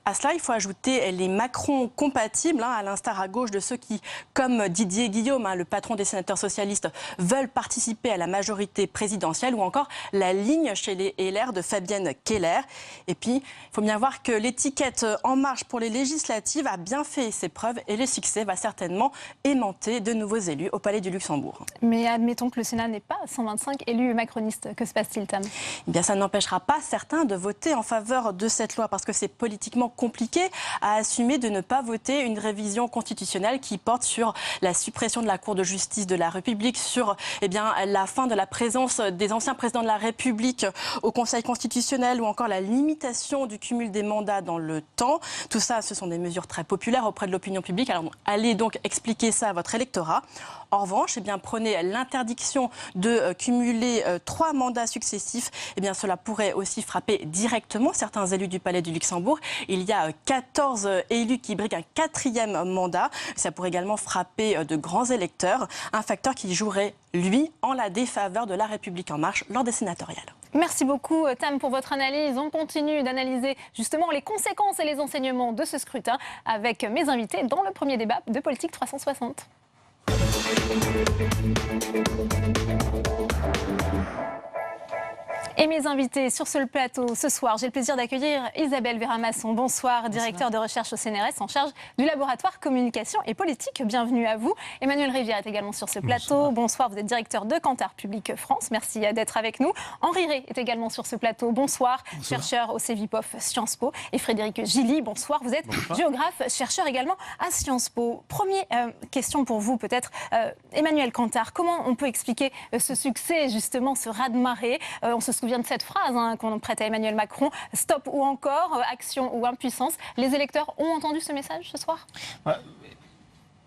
À cela, il faut ajouter les Macron compatibles, à l'instar à gauche de ceux qui, comme Didier Guillaume, le patron des sénateurs socialistes, veulent participer à la majorité présidentielle, ou encore la ligne chez les LR de Fabienne Keller. Et puis, il faut bien voir que l'étiquette En Marche pour les législatives a bien fait ses preuves et le succès va certainement aimanter de nouveaux élus au Palais du Luxembourg. Mais admettons que le Sénat n'est pas 125 élus macronistes. Que se passe-t-il, Tam ? Eh bien, ça n'empêchera pas certains de voter en faveur de cette loi parce que c'est politiquement compliqué à assumer de ne pas voter une révision constitutionnelle qui porte sur la suppression de la Cour de justice de la République, sur la fin de la présence des anciens présidents de la République au Conseil constitutionnel ou encore la limitation du cumul des mandats dans le temps. Tout ça, ce sont des mesures très populaires auprès de l'opinion publique. Alors, allez donc expliquer ça à votre électorat. En revanche, prenez l'interdiction de cumuler 3 mandats successifs. Cela pourrait aussi frapper directement certains élus du Palais du Luxembourg. Il y a 14 élus qui briguent un 4e mandat. Ça pourrait également frapper de grands électeurs, un facteur qui jouerait, lui, en la défaveur de La République En Marche lors des sénatoriales. Merci beaucoup, Tam, pour votre analyse. On continue d'analyser justement les conséquences et les enseignements de ce scrutin avec mes invités dans le premier débat de Politique 360. Et mes invités sur ce plateau ce soir, j'ai le plaisir d'accueillir Isabelle Vera-Masson. Bonsoir, directeur de recherche au CNRS en charge du laboratoire communication et politique. Bienvenue à vous. Emmanuel Rivière est également sur ce plateau. Bonsoir, vous êtes directeur de Kantar Public France. Merci d'être avec nous. Henri Rey est également sur ce plateau. Bonsoir, chercheur au CEVIPOF Sciences Po. Et Frédéric Gilly, bonsoir, vous êtes géographe, chercheur également à Sciences Po. Première question pour vous peut-être, Emmanuel Kantar, comment on peut expliquer ce succès, justement, ce raz-de-marée? On se souvient de cette phrase qu'on prête à Emmanuel Macron, stop ou encore, action ou impuissance. Les électeurs ont entendu ce message ce soir ?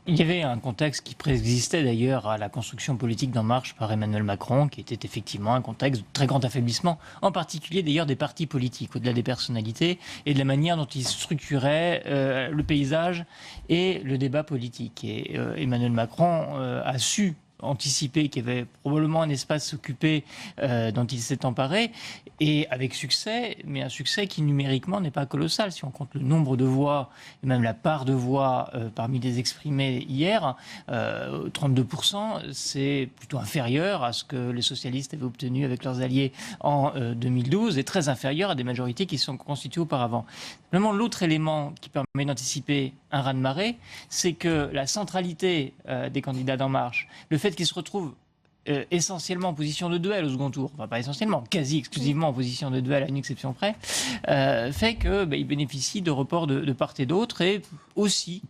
Il y avait un contexte qui préexistait d'ailleurs à la construction politique d'En Marche par Emmanuel Macron, qui était effectivement un contexte de très grand affaiblissement, en particulier d'ailleurs des partis politiques, au-delà des personnalités, et de la manière dont ils structuraient le paysage et le débat politique. Et Emmanuel Macron a su anticiper qu'il y avait probablement un espace occupé dont il s'est emparé, et avec succès, mais un succès qui numériquement n'est pas colossal. Si on compte le nombre de voix, et même la part de voix parmi les exprimés hier, 32%, c'est plutôt inférieur à ce que les socialistes avaient obtenu avec leurs alliés en 2012, et très inférieur à des majorités qui se sont constituées auparavant. Vraiment, l'autre élément qui permet d'anticiper un raz-de-marée, c'est que la centralité des candidats d'En Marche, le fait qu'ils se retrouvent essentiellement en position de duel au second tour, enfin pas essentiellement, quasi exclusivement en position de duel à une exception près, fait qu'ils bénéficient de reports de part et d'autre, et aussi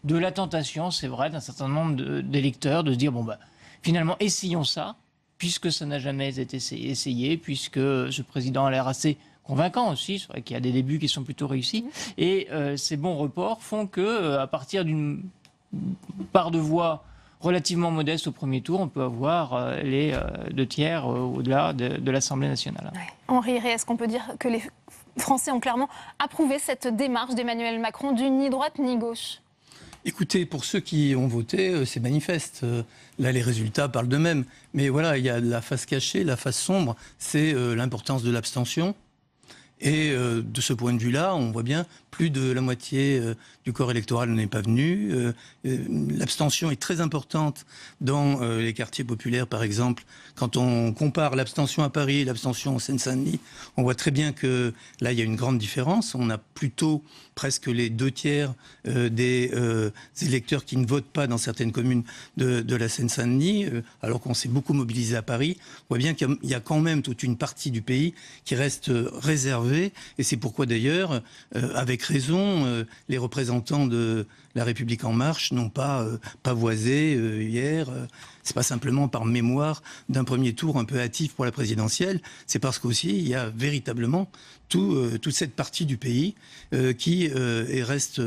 de la tentation, c'est vrai, d'un certain nombre d'électeurs de se dire, finalement, essayons ça, puisque ça n'a jamais été essayé, puisque ce président a l'air assez convaincant aussi, c'est vrai qu'il y a des débuts qui sont plutôt réussis, et ces bons reports font que, à partir d'une part de voix relativement modeste au premier tour, on peut avoir les 2/3 au-delà de l'Assemblée nationale. Ouais. Henri Rey, est-ce qu'on peut dire que les Français ont clairement approuvé cette démarche d'Emmanuel Macron du ni droite ni gauche ? Écoutez, pour ceux qui ont voté, c'est manifeste. Là, les résultats parlent d'eux-mêmes. Mais voilà, il y a la face cachée, la face sombre, c'est l'importance de l'abstention. Et de ce point de vue-là, on voit bien, plus de la moitié du corps électoral n'est pas venu. L'abstention est très importante dans les quartiers populaires, par exemple. Quand on compare l'abstention à Paris et l'abstention en Seine-Saint-Denis, on voit très bien que là, il y a une grande différence. On a plutôt presque les 2/3 des électeurs qui ne votent pas dans certaines communes de la Seine-Saint-Denis, alors qu'on s'est beaucoup mobilisé à Paris. On voit bien qu'il y a quand même toute une partie du pays qui reste réservée, et c'est pourquoi d'ailleurs, avec raison, les représentants de La République En Marche n'ont pas pavoisé hier. C'est pas simplement par mémoire d'un premier tour un peu hâtif pour la présidentielle, c'est parce qu'aussi il y a véritablement toute cette partie du pays qui reste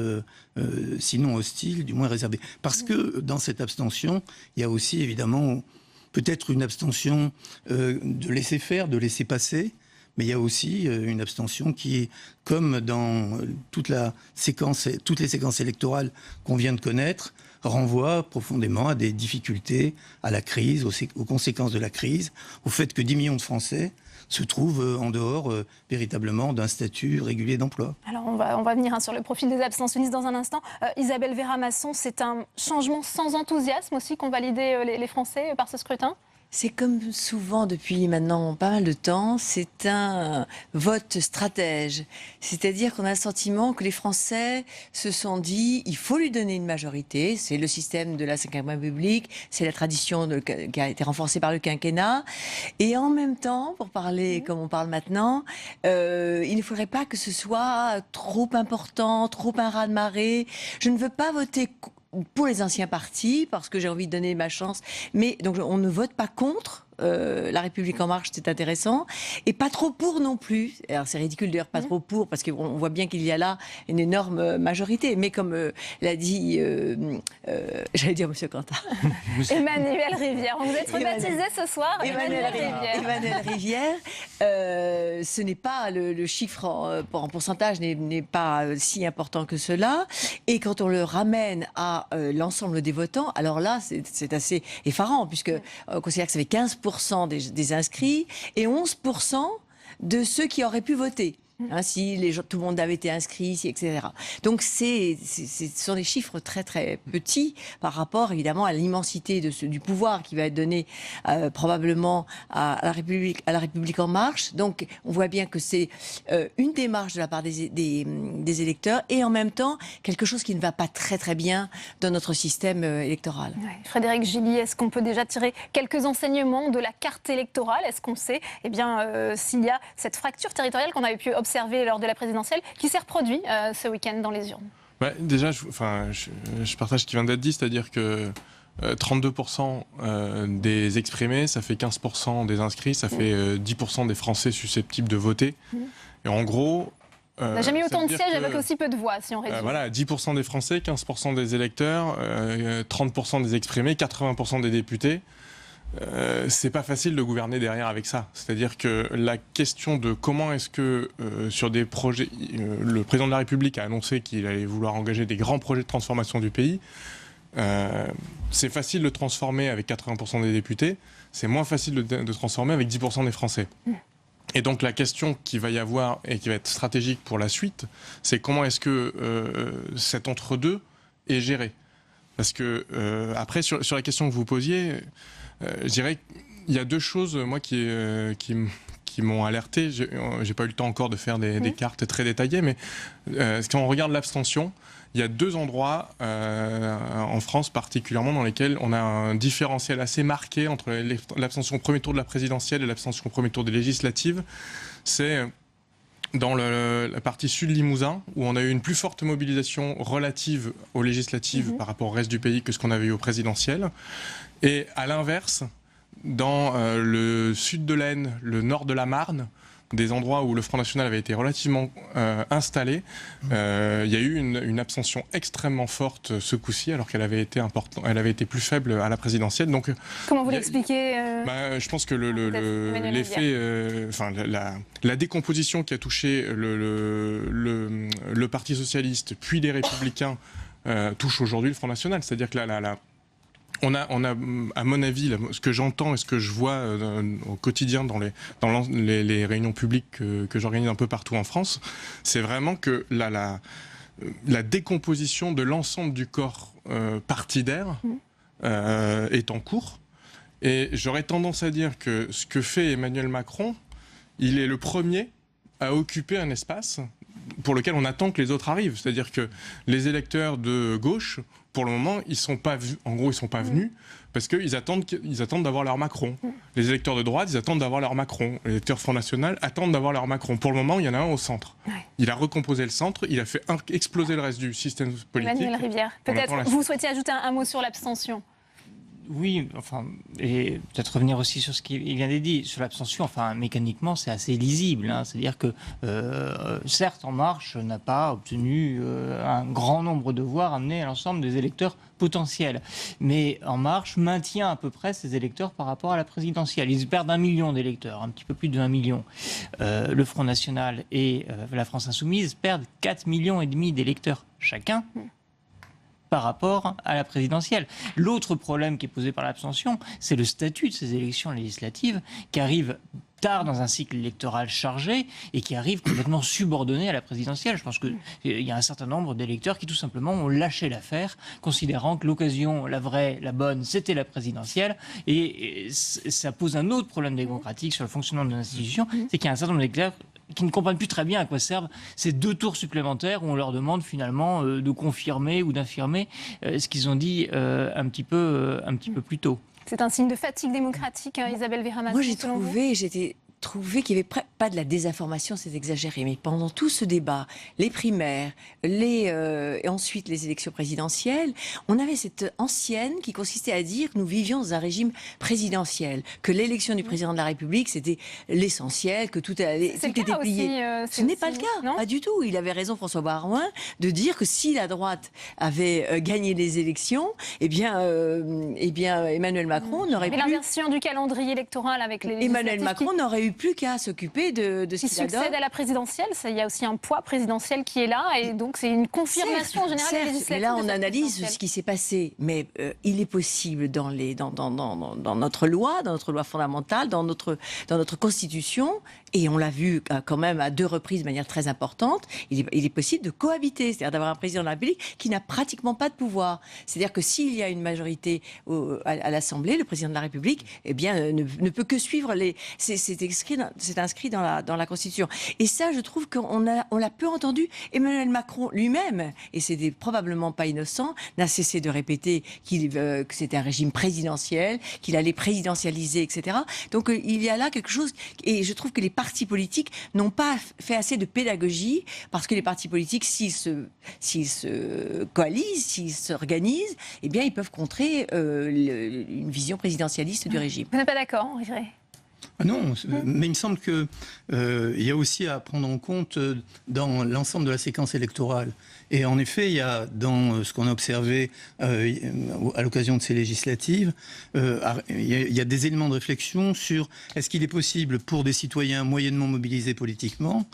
sinon hostile, du moins réservée. Parce que dans cette abstention, il y a aussi évidemment peut-être une abstention de laisser faire, de laisser passer, mais il y a aussi une abstention qui est, comme dans toutes les séquences électorales qu'on vient de connaître, renvoie profondément à des difficultés, à la crise, aux conséquences de la crise, au fait que 10 millions de Français se trouvent en dehors véritablement d'un statut régulier d'emploi. Alors on va venir sur le profil des abstentionnistes dans un instant. Isabelle Vera-Masson, c'est un changement sans enthousiasme aussi qu'ont validé les Français par ce scrutin ? C'est comme souvent depuis maintenant pas mal de temps, c'est un vote stratège. C'est-à-dire qu'on a le sentiment que les Français se sont dit il faut lui donner une majorité. C'est le système de la Ve République, c'est la tradition qui a été renforcée par le quinquennat. Et en même temps, pour parler comme on parle maintenant, il ne faudrait pas que ce soit trop important, trop un raz-de-marée. Je ne veux pas voter pour les anciens partis, parce que j'ai envie de donner ma chance. Mais donc on ne vote pas contre. La République En Marche, c'est intéressant. Et pas trop pour non plus. Alors c'est ridicule d'ailleurs, pas trop pour, parce qu'on voit bien qu'il y a là une énorme majorité. Mais comme l'a dit, j'allais dire Monsieur Cantat. Emmanuel Rivière. On vous êtes rebaptisé ce soir. Emmanuel Rivière. Emmanuel Rivière. Ce n'est pas le chiffre en pourcentage n'est pas si important que cela. Et quand on le ramène à l'ensemble des votants, alors là, c'est assez effarant, puisque on considère que ça fait 15% des inscrits et 11% de ceux qui auraient pu voter. Si tout le monde avait été inscrit, etc. Donc ce sont des chiffres très très petits par rapport évidemment à l'immensité du pouvoir qui va être donné probablement à la République En Marche. Donc on voit bien que c'est une démarche de la part des électeurs et en même temps quelque chose qui ne va pas très très bien dans notre système électoral. Ouais. Frédéric Gilly, est-ce qu'on peut déjà tirer quelques enseignements de la carte électorale ? Est-ce qu'on sait s'il y a cette fracture territoriale qu'on avait pu observer lors de la présidentielle qui s'est reproduite ce week-end dans les urnes? Déjà, je partage ce qui vient d'être dit, c'est-à-dire que 32% des exprimés, ça fait 15% des inscrits, ça fait 10% des Français susceptibles de voter. Et en gros... on n'a jamais eu autant de sièges avec aussi peu de voix, si on résume. 10% des Français, 15% des électeurs, 30% des exprimés, 80% des députés. C'est pas facile de gouverner derrière avec ça. C'est-à-dire que la question de comment est-ce que sur des projets, le président de la République a annoncé qu'il allait vouloir engager des grands projets de transformation du pays. C'est facile de transformer avec 80% des députés, c'est moins facile de transformer avec 10% des Français. Et donc la question qu'il va y avoir et qui va être stratégique pour la suite, c'est comment est-ce que cet entre-deux est géré. Parce que après, sur la question que vous posiez, je dirais qu'il y a deux choses, moi, qui m'ont alerté. J'ai pas eu le temps encore de faire des cartes très détaillées, mais quand on regarde l'abstention, il y a deux endroits en France particulièrement dans lesquels on a un différentiel assez marqué entre l'abstention au premier tour de la présidentielle et l'abstention au premier tour des législatives. C'est dans la partie sud Limousin, où on a eu une plus forte mobilisation relative aux législatives par rapport au reste du pays que ce qu'on avait eu aux présidentielles. Et à l'inverse, dans le sud de l'Aisne, le nord de la Marne, des endroits où le Front National avait été relativement installé, il y a eu une abstention extrêmement forte ce coup-ci, alors qu'elle avait été plus faible à la présidentielle. Donc, comment vous l'expliquez je pense que l'effet, la décomposition qui a touché le Parti socialiste, puis les Républicains, touche aujourd'hui le Front National. C'est-à-dire que On a, à mon avis, ce que j'entends et ce que je vois au quotidien dans les réunions publiques que j'organise un peu partout en France, c'est vraiment que la décomposition de l'ensemble du corps partidaire est en cours. Et j'aurais tendance à dire que ce que fait Emmanuel Macron, il est le premier à occuper un espace pour lequel on attend que les autres arrivent. C'est-à-dire que les électeurs de gauche, pour le moment, ils sont pas venus parce qu'ils attendent d'avoir leur Macron. Les électeurs de droite, ils attendent d'avoir leur Macron. Les électeurs Front National attendent d'avoir leur Macron. Pour le moment, il y en a un au centre. Il a recomposé le centre, il a fait exploser le reste du système politique. Emmanuel Rivière, peut-être vous souhaitiez ajouter un mot sur l'abstention. Oui, enfin, et peut-être revenir aussi sur ce qu'il vient d'être dit. Sur l'abstention, enfin, mécaniquement, c'est assez lisible. Hein. C'est-à-dire que, certes, En Marche n'a pas obtenu un grand nombre de voix ramenées à l'ensemble des électeurs potentiels. Mais En Marche maintient à peu près ses électeurs par rapport à la présidentielle. Ils perdent 1 million d'électeurs, un petit peu plus de 1 million. Le Front National et la France Insoumise perdent 4,5 millions d'électeurs chacun par rapport à la présidentielle. L'autre problème qui est posé par l'abstention, c'est le statut de ces élections législatives qui arrivent tard dans un cycle électoral chargé et qui arrivent complètement subordonnés à la présidentielle. Je pense qu'il y a un certain nombre d'électeurs qui tout simplement ont lâché l'affaire, considérant que l'occasion, la vraie, la bonne, c'était la présidentielle. Et ça pose un autre problème démocratique sur le fonctionnement de nos institutions, c'est qu'il y a un certain nombre d'électeurs qui ne comprennent plus très bien à quoi servent ces 2 tours supplémentaires où on leur demande finalement de confirmer ou d'infirmer ce qu'ils ont dit un petit peu plus tôt. C'est un signe de fatigue démocratique, Isabelle Verhamasson. Moi, j'ai trouvé qu'il n'y avait pas de la désinformation, c'est exagéré, mais pendant tout ce débat, les primaires, et ensuite les élections présidentielles, on avait cette ancienne qui consistait à dire que nous vivions dans un régime présidentiel, que l'élection du président de la République, c'était l'essentiel, que tout était plié. Ce n'est pas le cas, pas du tout. Il avait raison, François Baroin, de dire que si la droite avait gagné les élections, eh bien Emmanuel Macron n'aurait plus... Mais l'inversion du calendrier électoral avec les législatives... Emmanuel Macron n'aurait eu plus qu'à s'occuper de ce qu'il adore. Succède à la présidentielle, il y a aussi un poids présidentiel qui est là, et donc c'est une confirmation générale des législatives. Mais là, on analyse ce qui s'est passé. Mais il est possible dans notre loi fondamentale, dans notre Constitution, et on l'a vu quand même à 2 reprises de manière très importante, il est possible de cohabiter, c'est-à-dire d'avoir un président de la République qui n'a pratiquement pas de pouvoir. C'est-à-dire que s'il y a une majorité à l'Assemblée, le président de la République, eh bien, ne peut que suivre c'est inscrit dans la Constitution. Et ça, je trouve qu'on l'a peu entendu. Emmanuel Macron lui-même, et c'était probablement pas innocent, n'a cessé de répéter que c'était un régime présidentiel, qu'il allait présidentialiser, etc. Donc il y a là quelque chose, et je trouve que les partis politiques n'ont pas fait assez de pédagogie, parce que les partis politiques, s'ils se coalisent, s'ils s'organisent, eh bien, ils peuvent contrer une vision présidentialiste du régime. Vous n'êtes pas d'accord, Henri Gray ? Non, mais il me semble qu'il y a aussi à prendre en compte dans l'ensemble de la séquence électorale. Et en effet, il y a dans ce qu'on a observé à l'occasion de ces législatives, il y a des éléments de réflexion sur est-ce qu'il est possible pour des citoyens moyennement mobilisés politiquement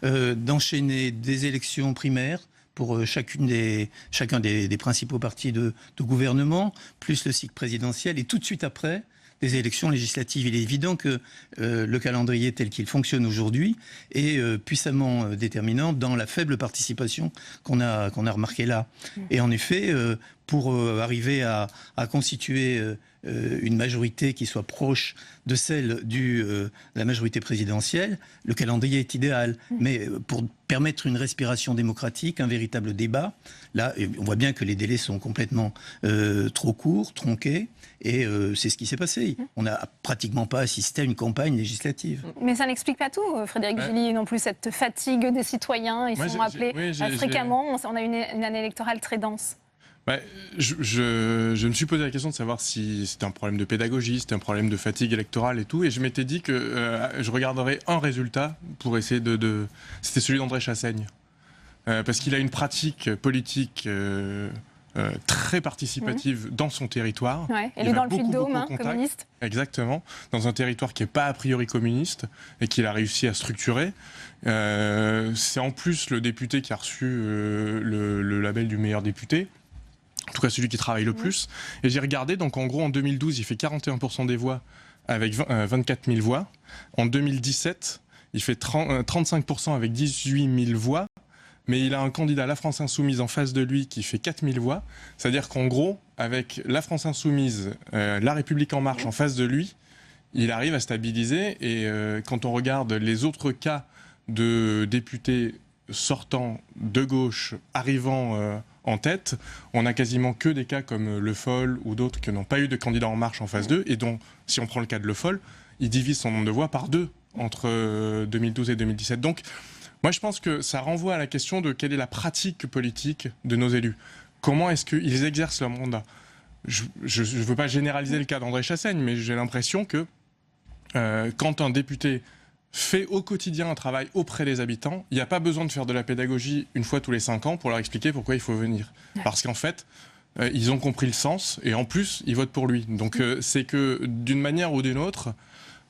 d'enchaîner des élections primaires pour chacun des principaux partis de gouvernement, plus le cycle présidentiel, et tout de suite après, des élections législatives. Il est évident que le calendrier tel qu'il fonctionne aujourd'hui est puissamment déterminant dans la faible participation qu'on a remarquée là. Et en effet, pour arriver à constituer une majorité qui soit proche de celle de la majorité présidentielle, le calendrier est idéal. Mais pour permettre une respiration démocratique, un véritable débat, là, on voit bien que les délais sont complètement trop courts, tronqués, et c'est ce qui s'est passé. On n'a pratiquement pas assisté à une campagne législative. Mais ça n'explique pas tout, Frédéric Gilly, non plus, cette fatigue des citoyens. Ils sont appelés fréquemment. On a une année électorale très dense. Je me suis posé la question de savoir si c'était un problème de pédagogie, c'était un problème de fatigue électorale et tout, et je m'étais dit que je regarderais un résultat pour essayer c'était celui d'André Chassaigne. Parce qu'il a une pratique politique très participative dans son territoire. Ouais, elle est dans le Puy-de-Dôme, communiste. Exactement, dans un territoire qui n'est pas a priori communiste et qu'il a réussi à structurer. C'est en plus le député qui a reçu le label du meilleur député. En tout cas, celui qui travaille le plus. Et j'ai regardé, donc en gros, en 2012, il fait 41% des voix avec 24 000 voix. En 2017, il fait 35% avec 18 000 voix. Mais il a un candidat, la France Insoumise, en face de lui qui fait 4 000 voix. C'est-à-dire qu'en gros, avec la France Insoumise, la République En Marche en face de lui, il arrive à stabiliser. Et quand on regarde les autres cas de députés sortant de gauche, arrivant en tête, on a quasiment que des cas comme Le Foll ou d'autres qui n'ont pas eu de candidat En Marche en face d'eux, et dont, si on prend le cas de Le Foll, il divise son nombre de voix par 2 entre 2012 et 2017. Donc, moi je pense que ça renvoie à la question de quelle est la pratique politique de nos élus. Comment est-ce qu'ils exercent leur mandat ? Je ne veux pas généraliser le cas d'André Chassaigne, mais j'ai l'impression que quand un député fait au quotidien un travail auprès des habitants, il n'y a pas besoin de faire de la pédagogie une fois tous les 5 ans pour leur expliquer pourquoi il faut venir. Parce qu'en fait, ils ont compris le sens et en plus, ils votent pour lui. Donc c'est que d'une manière ou d'une autre,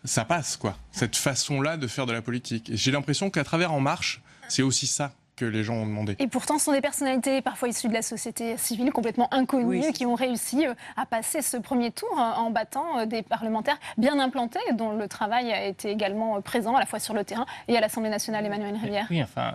ça passe, quoi. Cette façon-là de faire de la politique. Et j'ai l'impression qu'à travers En Marche, c'est aussi ça que les gens ont demandé. Et pourtant, ce sont des personnalités parfois issues de la société civile, complètement inconnues, qui ont réussi à passer ce premier tour en battant des parlementaires bien implantés, dont le travail a été également présent à la fois sur le terrain et à l'Assemblée nationale. Emmanuel Rivière. Oui, enfin,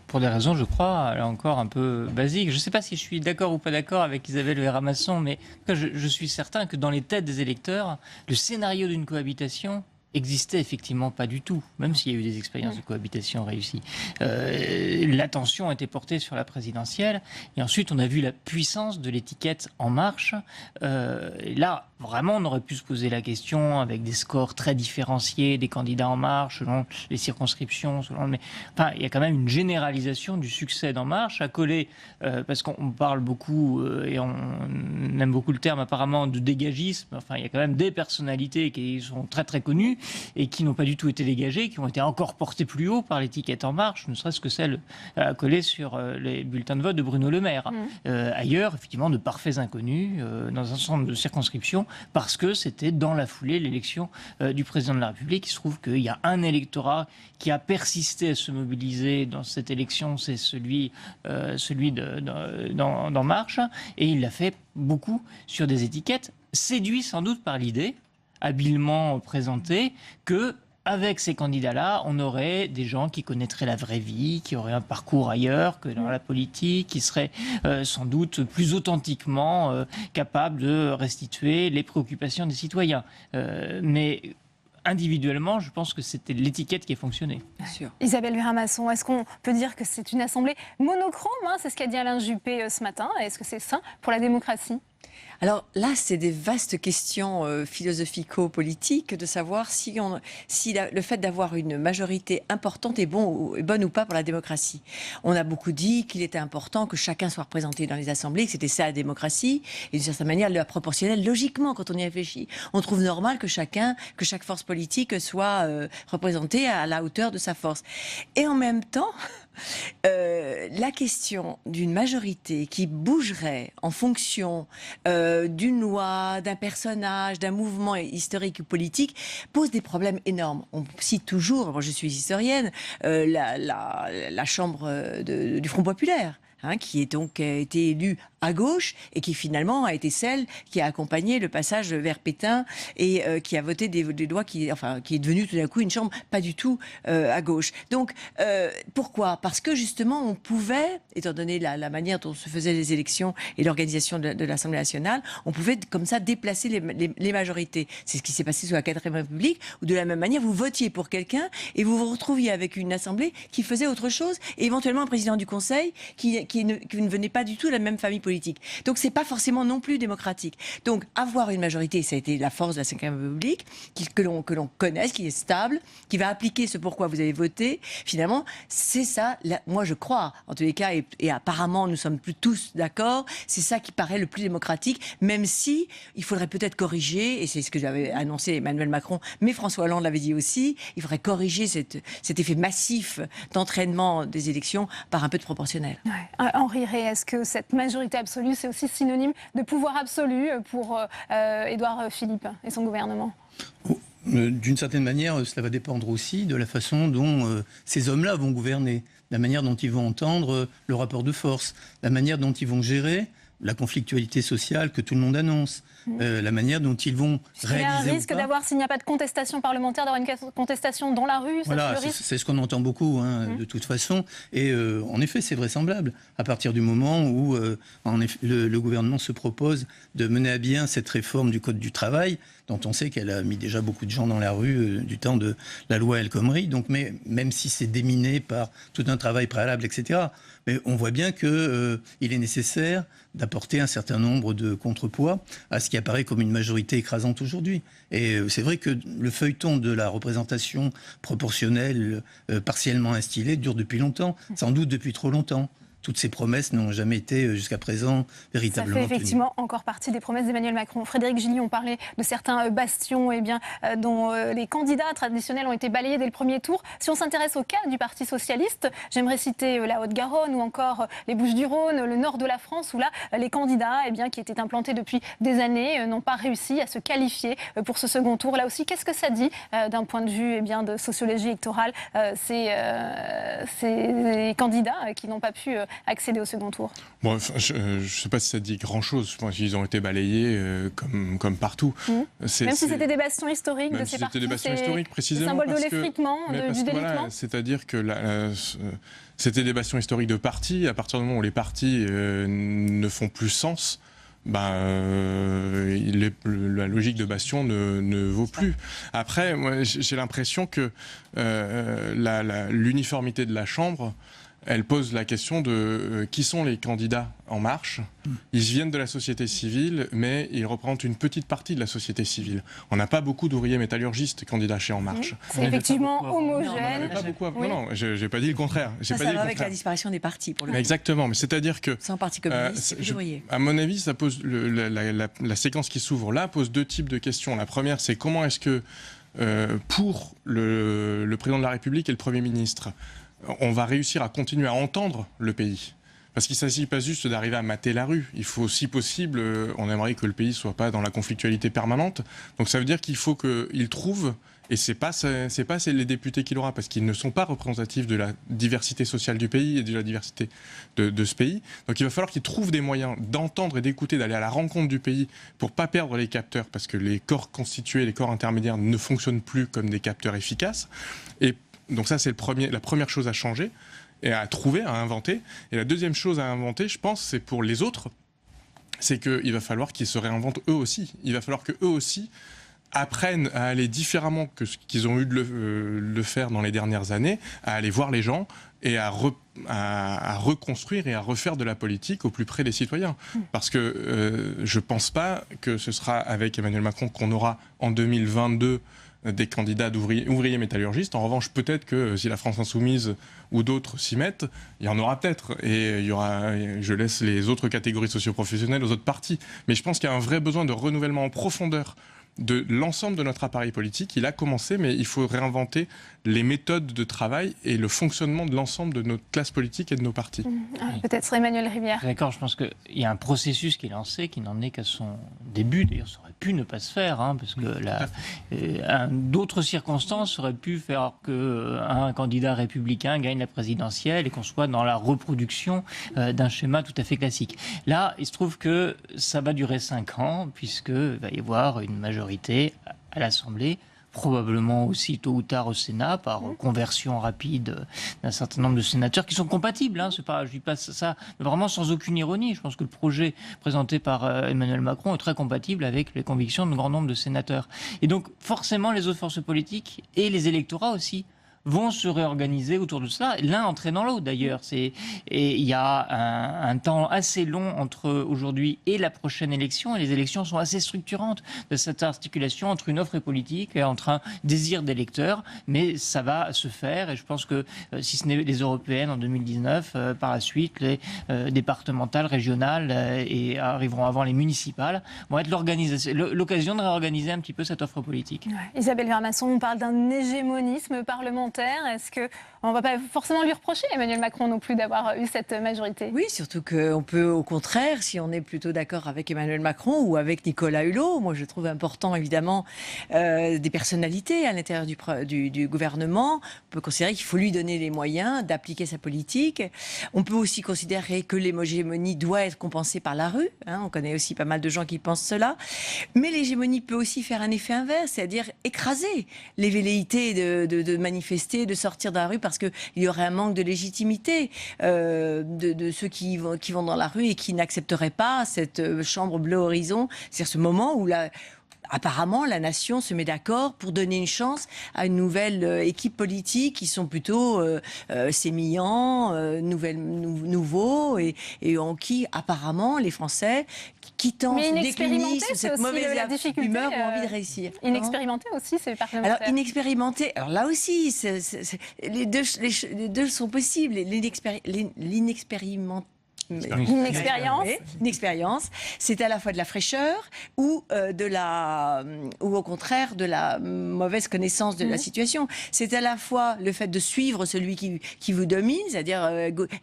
pour des raisons, je crois, là encore un peu basiques. Je ne sais pas si je suis d'accord ou pas d'accord avec Isabelle Verramasson, mais en tout cas, je suis certain que dans les têtes des électeurs, le scénario d'une cohabitation existait effectivement pas du tout, même s'il y a eu des expériences de cohabitation réussies. L'attention était portée sur la présidentielle, et ensuite on a vu la puissance de l'étiquette En Marche. Et là, vraiment, on aurait pu se poser la question avec des scores très différenciés des candidats En Marche, selon les circonscriptions, mais enfin, il y a quand même une généralisation du succès d'En Marche, à coller, parce qu'on parle beaucoup, et on aime beaucoup le terme apparemment, de dégagisme. Enfin, il y a quand même des personnalités qui sont très très connues, et qui n'ont pas du tout été dégagés, qui ont été encore portés plus haut par l'étiquette En Marche, ne serait-ce que celle collée sur les bulletins de vote de Bruno Le Maire. Ailleurs, effectivement, de parfaits inconnus dans un certain nombre de circonscriptions, parce que c'était dans la foulée l'élection du président de la République. Il se trouve qu'il y a un électorat qui a persisté à se mobiliser dans cette élection, c'est celui d'En Marche, et il l'a fait beaucoup sur des étiquettes, séduit sans doute par l'idée, habilement présenté, que avec ces candidats-là, on aurait des gens qui connaîtraient la vraie vie, qui auraient un parcours ailleurs que dans la politique, qui seraient sans doute plus authentiquement capables de restituer les préoccupations des citoyens. Mais individuellement, je pense que c'était l'étiquette qui a fonctionné. Bien sûr. Isabelle Verramasson, est-ce qu'on peut dire que c'est une assemblée monochrome, c'est ce qu'a dit Alain Juppé ce matin. Est-ce que c'est sain pour la démocratie ? Alors là, c'est des vastes questions philosophico-politiques de savoir si le fait d'avoir une majorité importante est bonne ou pas pour la démocratie. On a beaucoup dit qu'il était important que chacun soit représenté dans les assemblées, que c'était ça la démocratie, et d'une certaine manière, la proportionnelle, logiquement, quand on y réfléchit. On trouve normal que chaque force politique soit représentée à la hauteur de sa force. Et en même temps, la question d'une majorité qui bougerait en fonction d'une loi, d'un personnage, d'un mouvement historique ou politique pose des problèmes énormes. On cite toujours, moi je suis historienne, la chambre du Front populaire. Qui est donc été élue à gauche et qui finalement a été celle qui a accompagné le passage vers Pétain et qui a voté des lois qui est devenue tout d'un coup une chambre pas du tout à gauche. Donc pourquoi ? Parce que justement on pouvait, étant donné la manière dont se faisaient les élections et l'organisation de l'Assemblée nationale, on pouvait comme ça déplacer les majorités. C'est ce qui s'est passé sous la 4e République, où de la même manière vous votiez pour quelqu'un et vous vous retrouviez avec une Assemblée qui faisait autre chose et éventuellement un président du Conseil qui ne venait pas du tout de la même famille politique. Donc c'est pas forcément non plus démocratique. Donc avoir une majorité, ça a été la force de la 5e République, que l'on connaisse, qui est stable, qui va appliquer ce pourquoi vous avez voté. Finalement, c'est ça, moi je crois, en tous les cas, et apparemment nous sommes plus tous d'accord, c'est ça qui paraît le plus démocratique, même si il faudrait peut-être corriger, et c'est ce que j'avais annoncé Emmanuel Macron, mais François Hollande l'avait dit aussi, il faudrait corriger cet effet massif d'entraînement des élections par un peu de proportionnel. Ouais. Henri Rey, est-ce que cette majorité absolue, c'est aussi synonyme de pouvoir absolu pour Édouard Philippe et son gouvernement ? D'une certaine manière, cela va dépendre aussi de la façon dont ces hommes-là vont gouverner, la manière dont ils vont entendre le rapport de force, la manière dont ils vont gérer la conflictualité sociale que tout le monde annonce, la manière dont ils vont réaliser. Il y a un risque d'avoir, s'il n'y a pas de contestation parlementaire, d'avoir une contestation dans la rue. Voilà, c'est ce qu'on entend beaucoup, de toute façon. Et en effet, c'est vraisemblable. À partir du moment où le gouvernement se propose de mener à bien cette réforme du Code du travail, dont on sait qu'elle a mis déjà beaucoup de gens dans la rue du temps de la loi El Khomri. Donc, mais même si c'est déminé par tout un travail préalable, etc., mais on voit bien qu'il est nécessaire d'apporter un certain nombre de contrepoids à ce qui apparaît comme une majorité écrasante aujourd'hui. Et c'est vrai que le feuilleton de la représentation proportionnelle partiellement instillée dure depuis longtemps, sans doute depuis trop longtemps. Toutes ces promesses n'ont jamais été jusqu'à présent véritablement tenues. Ça fait effectivement encore partie des promesses d'Emmanuel Macron. Frédéric Gilly, on parlait de certains bastions dont les candidats traditionnels ont été balayés dès le premier tour. Si on s'intéresse au cas du Parti socialiste, j'aimerais citer la Haute-Garonne ou encore les Bouches-du-Rhône, le nord de la France, où là, les candidats qui étaient implantés depuis des années n'ont pas réussi à se qualifier pour ce second tour. Là aussi, qu'est-ce que ça dit d'un point de vue de sociologie électorale, ces candidats qui n'ont pas pu accéder au second tour? Bon, je ne sais pas si ça dit grand-chose. Je pense qu'ils ont été balayés comme partout. Même si c'était des bastions historiques de ces partis, c'était des bastions historiques, précisément. Le symbole de l'effritement, du délitement. Voilà, c'est-à-dire que c'était des bastions historiques de partis. À partir du moment où les partis ne font plus sens, la logique de bastion ne vaut plus. Après, moi, j'ai l'impression que l'uniformité de la Chambre, elle pose la question de qui sont les candidats En Marche. Ils viennent de la société civile, mais ils représentent une petite partie de la société civile. On n'a pas beaucoup d'ouvriers métallurgistes candidats chez En Marche. C'est effectivement homogène. Non, je n'ai pas dit le contraire. Ça va avec la disparition des partis, pour le coup. Exactement, mais c'est-à-dire que... Sans parti communiste, ouvrier. À mon avis, ça pose la séquence qui s'ouvre là pose deux types de questions. La première, c'est comment est-ce que, pour le président de la République et le Premier ministre, on va réussir à continuer à entendre le pays. Parce qu'il ne s'agit pas juste d'arriver à mater la rue. Il faut, si possible, on aimerait que le pays ne soit pas dans la conflictualité permanente. Donc ça veut dire qu'il faut qu'il trouve, et c'est pas les députés qu'il aura, parce qu'ils ne sont pas représentatifs de la diversité sociale du pays et de la diversité de ce pays. Donc il va falloir qu'il trouve des moyens d'entendre et d'écouter, d'aller à la rencontre du pays pour ne pas perdre les capteurs, parce que les corps constitués, les corps intermédiaires ne fonctionnent plus comme des capteurs efficaces. Et donc ça, c'est la première chose à changer et à trouver, à inventer. Et la deuxième chose à inventer, je pense, c'est pour les autres, c'est qu'il va falloir qu'ils se réinventent eux aussi. Il va falloir qu'eux aussi apprennent à aller différemment que ce qu'ils ont eu de le faire dans les dernières années, à aller voir les gens et à reconstruire et à refaire de la politique au plus près des citoyens. Parce que je ne pense pas que ce sera avec Emmanuel Macron qu'on aura en 2022 des candidats ouvriers métallurgistes. En revanche, peut-être que si la France Insoumise ou d'autres s'y mettent, il y en aura peut-être. Et je laisse les autres catégories socio-professionnelles aux autres partis. Mais je pense qu'il y a un vrai besoin de renouvellement en profondeur de l'ensemble de notre appareil politique. Il a commencé, mais il faut réinventer les méthodes de travail et le fonctionnement de l'ensemble de notre classe politique et de nos partis. Peut-être Emmanuel Rivière. D'accord, je pense qu'il y a un processus qui est lancé, qui n'en est qu'à son début. D'ailleurs, ça aurait pu ne pas se faire, parce que d'autres circonstances auraient pu faire qu'un candidat républicain gagne la présidentielle et qu'on soit dans la reproduction d'un schéma tout à fait classique. Là, il se trouve que ça va durer 5 ans, puisqu'il va y avoir une majorité à l'Assemblée, probablement aussi tôt ou tard au Sénat, par conversion rapide d'un certain nombre de sénateurs qui sont compatibles. Je ne dis pas ça vraiment sans aucune ironie. Je pense que le projet présenté par Emmanuel Macron est très compatible avec les convictions d'un grand nombre de sénateurs. Et donc forcément les autres forces politiques et les électorats aussi vont se réorganiser autour de cela, l'un entraînant l'autre d'ailleurs. Et il y a un temps assez long entre aujourd'hui et la prochaine élection, et les élections sont assez structurantes de cette articulation entre une offre politique et entre un désir d'électeurs, mais ça va se faire, et je pense que si ce n'est les européennes en 2019, par la suite, les départementales, régionales, et arriveront avant les municipales, vont être l'occasion de réorganiser un petit peu cette offre politique. Isabelle Vermasson, on parle d'un hégémonisme parlementaire parlementaire. Est-ce qu'on ne va pas forcément lui reprocher, Emmanuel Macron, non plus, d'avoir eu cette majorité? Oui, surtout qu'on peut, au contraire, si on est plutôt d'accord avec Emmanuel Macron ou avec Nicolas Hulot, moi je trouve important, évidemment, des personnalités à l'intérieur du gouvernement. On peut considérer qu'il faut lui donner les moyens d'appliquer sa politique. On peut aussi considérer que l'hégémonie doit être compensée par la rue. On connaît aussi pas mal de gens qui pensent cela. Mais l'hégémonie peut aussi faire un effet inverse, c'est-à-dire écraser les velléités de manifester, de sortir dans la rue parce qu'il y aurait un manque de légitimité de ceux qui vont dans la rue et qui n'accepteraient pas cette chambre bleu horizon. C'est-à-dire ce moment où apparemment, la nation se met d'accord pour donner une chance à une nouvelle équipe politique qui sont plutôt sémillants, nouveaux et en qui, apparemment, les Français, quittant ce décliner sous cette mauvaise humeur, ont envie de réussir. Inexpérimenté aussi, ces parlementaires. Alors, inexpérimenté, alors là aussi, les deux sont possibles. L'inexpérience, c'est à la fois de la fraîcheur ou au contraire de la mauvaise connaissance de la situation. C'est à la fois le fait de suivre celui qui vous domine, c'est-à-dire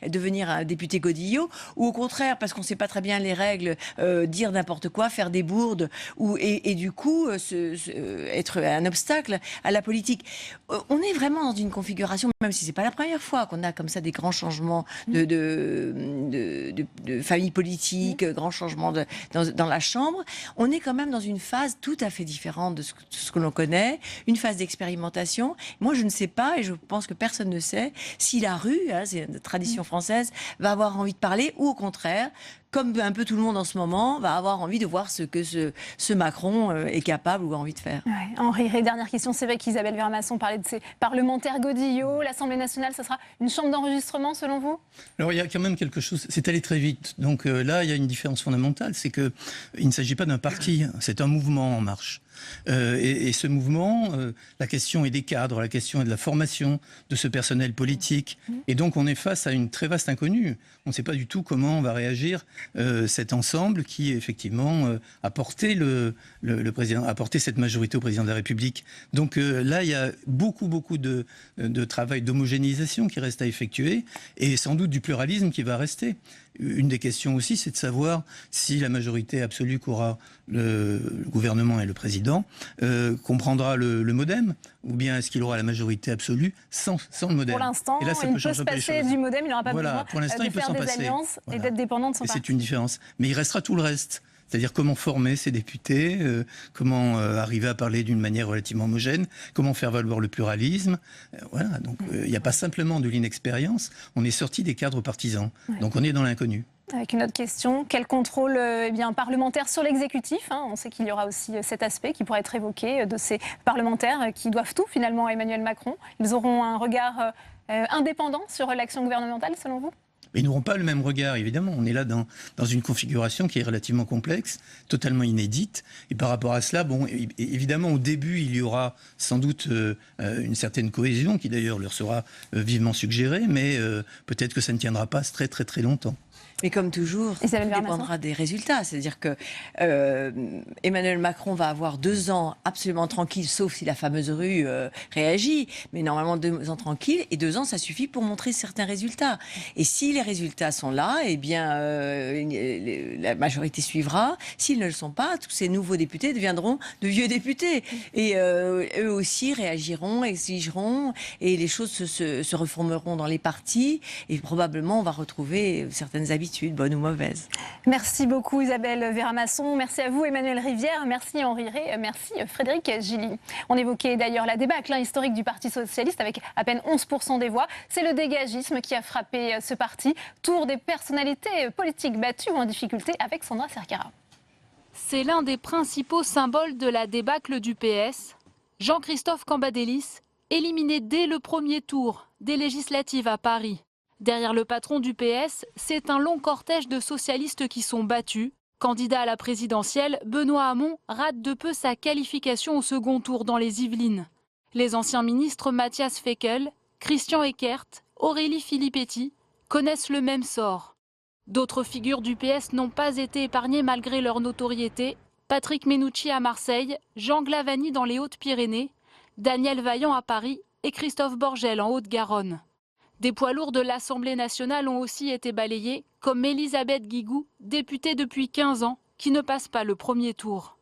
devenir un député godillot, ou au contraire, parce qu'on ne sait pas très bien les règles, dire n'importe quoi, faire des bourdes, et du coup être un obstacle à la politique. On est vraiment dans une configuration, même si c'est pas la première fois qu'on a comme ça des grands changements de famille politique, grand changement dans la Chambre, on est quand même dans une phase tout à fait différente de ce que l'on connaît, une phase d'expérimentation. Moi, je ne sais pas, et je pense que personne ne sait, si la rue, c'est une tradition française, va avoir envie de parler, ou au contraire, comme un peu tout le monde en ce moment, va avoir envie de voir ce que ce Macron est capable ou a envie de faire. Ouais. Henri Rey, dernière question. C'est vrai qu'Isabelle Vermasson parlait de ces parlementaires godillots. L'Assemblée nationale, ça sera une chambre d'enregistrement, selon vous? Alors, il y a quand même quelque chose. C'est allé très vite. Donc là, il y a une différence fondamentale. C'est qu'il ne s'agit pas d'un parti. C'est un mouvement en marche. Et ce mouvement, la question est des cadres, la question est de la formation de ce personnel politique. Et donc on est face à une très vaste inconnue. On ne sait pas du tout comment va réagir cet ensemble qui effectivement a porté a porté cette majorité au président de la République. Donc là, il y a beaucoup de travail d'homogénéisation qui reste à effectuer et sans doute du pluralisme qui va rester. Une des questions aussi, c'est de savoir si la majorité absolue qu'aura le gouvernement et le président comprendra le MoDem, ou bien est-ce qu'il aura la majorité absolue sans le MoDem. Pour l'instant, il peut se passer du MoDem, il n'aura pas besoin de faire des alliances et d'être dépendant de son parti. C'est une différence. Mais il restera tout le reste. C'est-à-dire comment former ces députés, comment arriver à parler d'une manière relativement homogène, comment faire valoir le pluralisme. Voilà, donc il n'y a pas simplement de l'inexpérience, on est sorti des cadres partisans. Ouais. Donc on est dans l'inconnu. Avec une autre question, quel contrôle parlementaire sur l'exécutif, On sait qu'il y aura aussi cet aspect qui pourrait être évoqué de ces parlementaires qui doivent tout finalement à Emmanuel Macron. Ils auront un regard indépendant sur l'action gouvernementale selon vous? Ils n'auront pas le même regard, évidemment. On est là dans une configuration qui est relativement complexe, totalement inédite. Et par rapport à cela, évidemment, au début, il y aura sans doute une certaine cohésion, qui d'ailleurs leur sera vivement suggérée, mais peut-être que ça ne tiendra pas très très très longtemps. Mais comme toujours, ça dépendra des résultats. C'est-à-dire que Emmanuel Macron va avoir 2 ans absolument tranquilles, sauf si la fameuse rue réagit. Mais normalement, 2 ans tranquilles, et 2 ans, ça suffit pour montrer certains résultats. Et si les résultats sont là, eh bien, la majorité suivra. S'ils ne le sont pas, tous ces nouveaux députés deviendront de vieux députés. Et eux aussi réagiront, exigeront, et les choses se reformeront dans les partis. Et probablement, on va retrouver certaines habitudes, bonnes ou mauvaises. Merci beaucoup Isabelle Vermasson, merci à vous Emmanuel Rivière, merci Henri Rey, merci Frédéric Gilly. On évoquait d'ailleurs la débâcle historique du Parti Socialiste avec à peine 11% des voix. C'est le dégagisme qui a frappé ce parti. Tour des personnalités politiques battues ou en difficulté avec Sandra Sercara. C'est l'un des principaux symboles de la débâcle du PS. Jean-Christophe Cambadélis, éliminé dès le premier tour des législatives à Paris. Derrière le patron du PS, c'est un long cortège de socialistes qui sont battus. Candidat à la présidentielle, Benoît Hamon rate de peu sa qualification au second tour dans les Yvelines. Les anciens ministres Matthias Fekl, Christian Eckert, Aurélie Filippetti connaissent le même sort. D'autres figures du PS n'ont pas été épargnées malgré leur notoriété. Patrick Menucci à Marseille, Jean Glavany dans les Hautes-Pyrénées, Daniel Vaillant à Paris et Christophe Borgel en Haute-Garonne. Des poids lourds de l'Assemblée nationale ont aussi été balayés, comme Elisabeth Guigou, députée depuis 15 ans, qui ne passe pas le premier tour.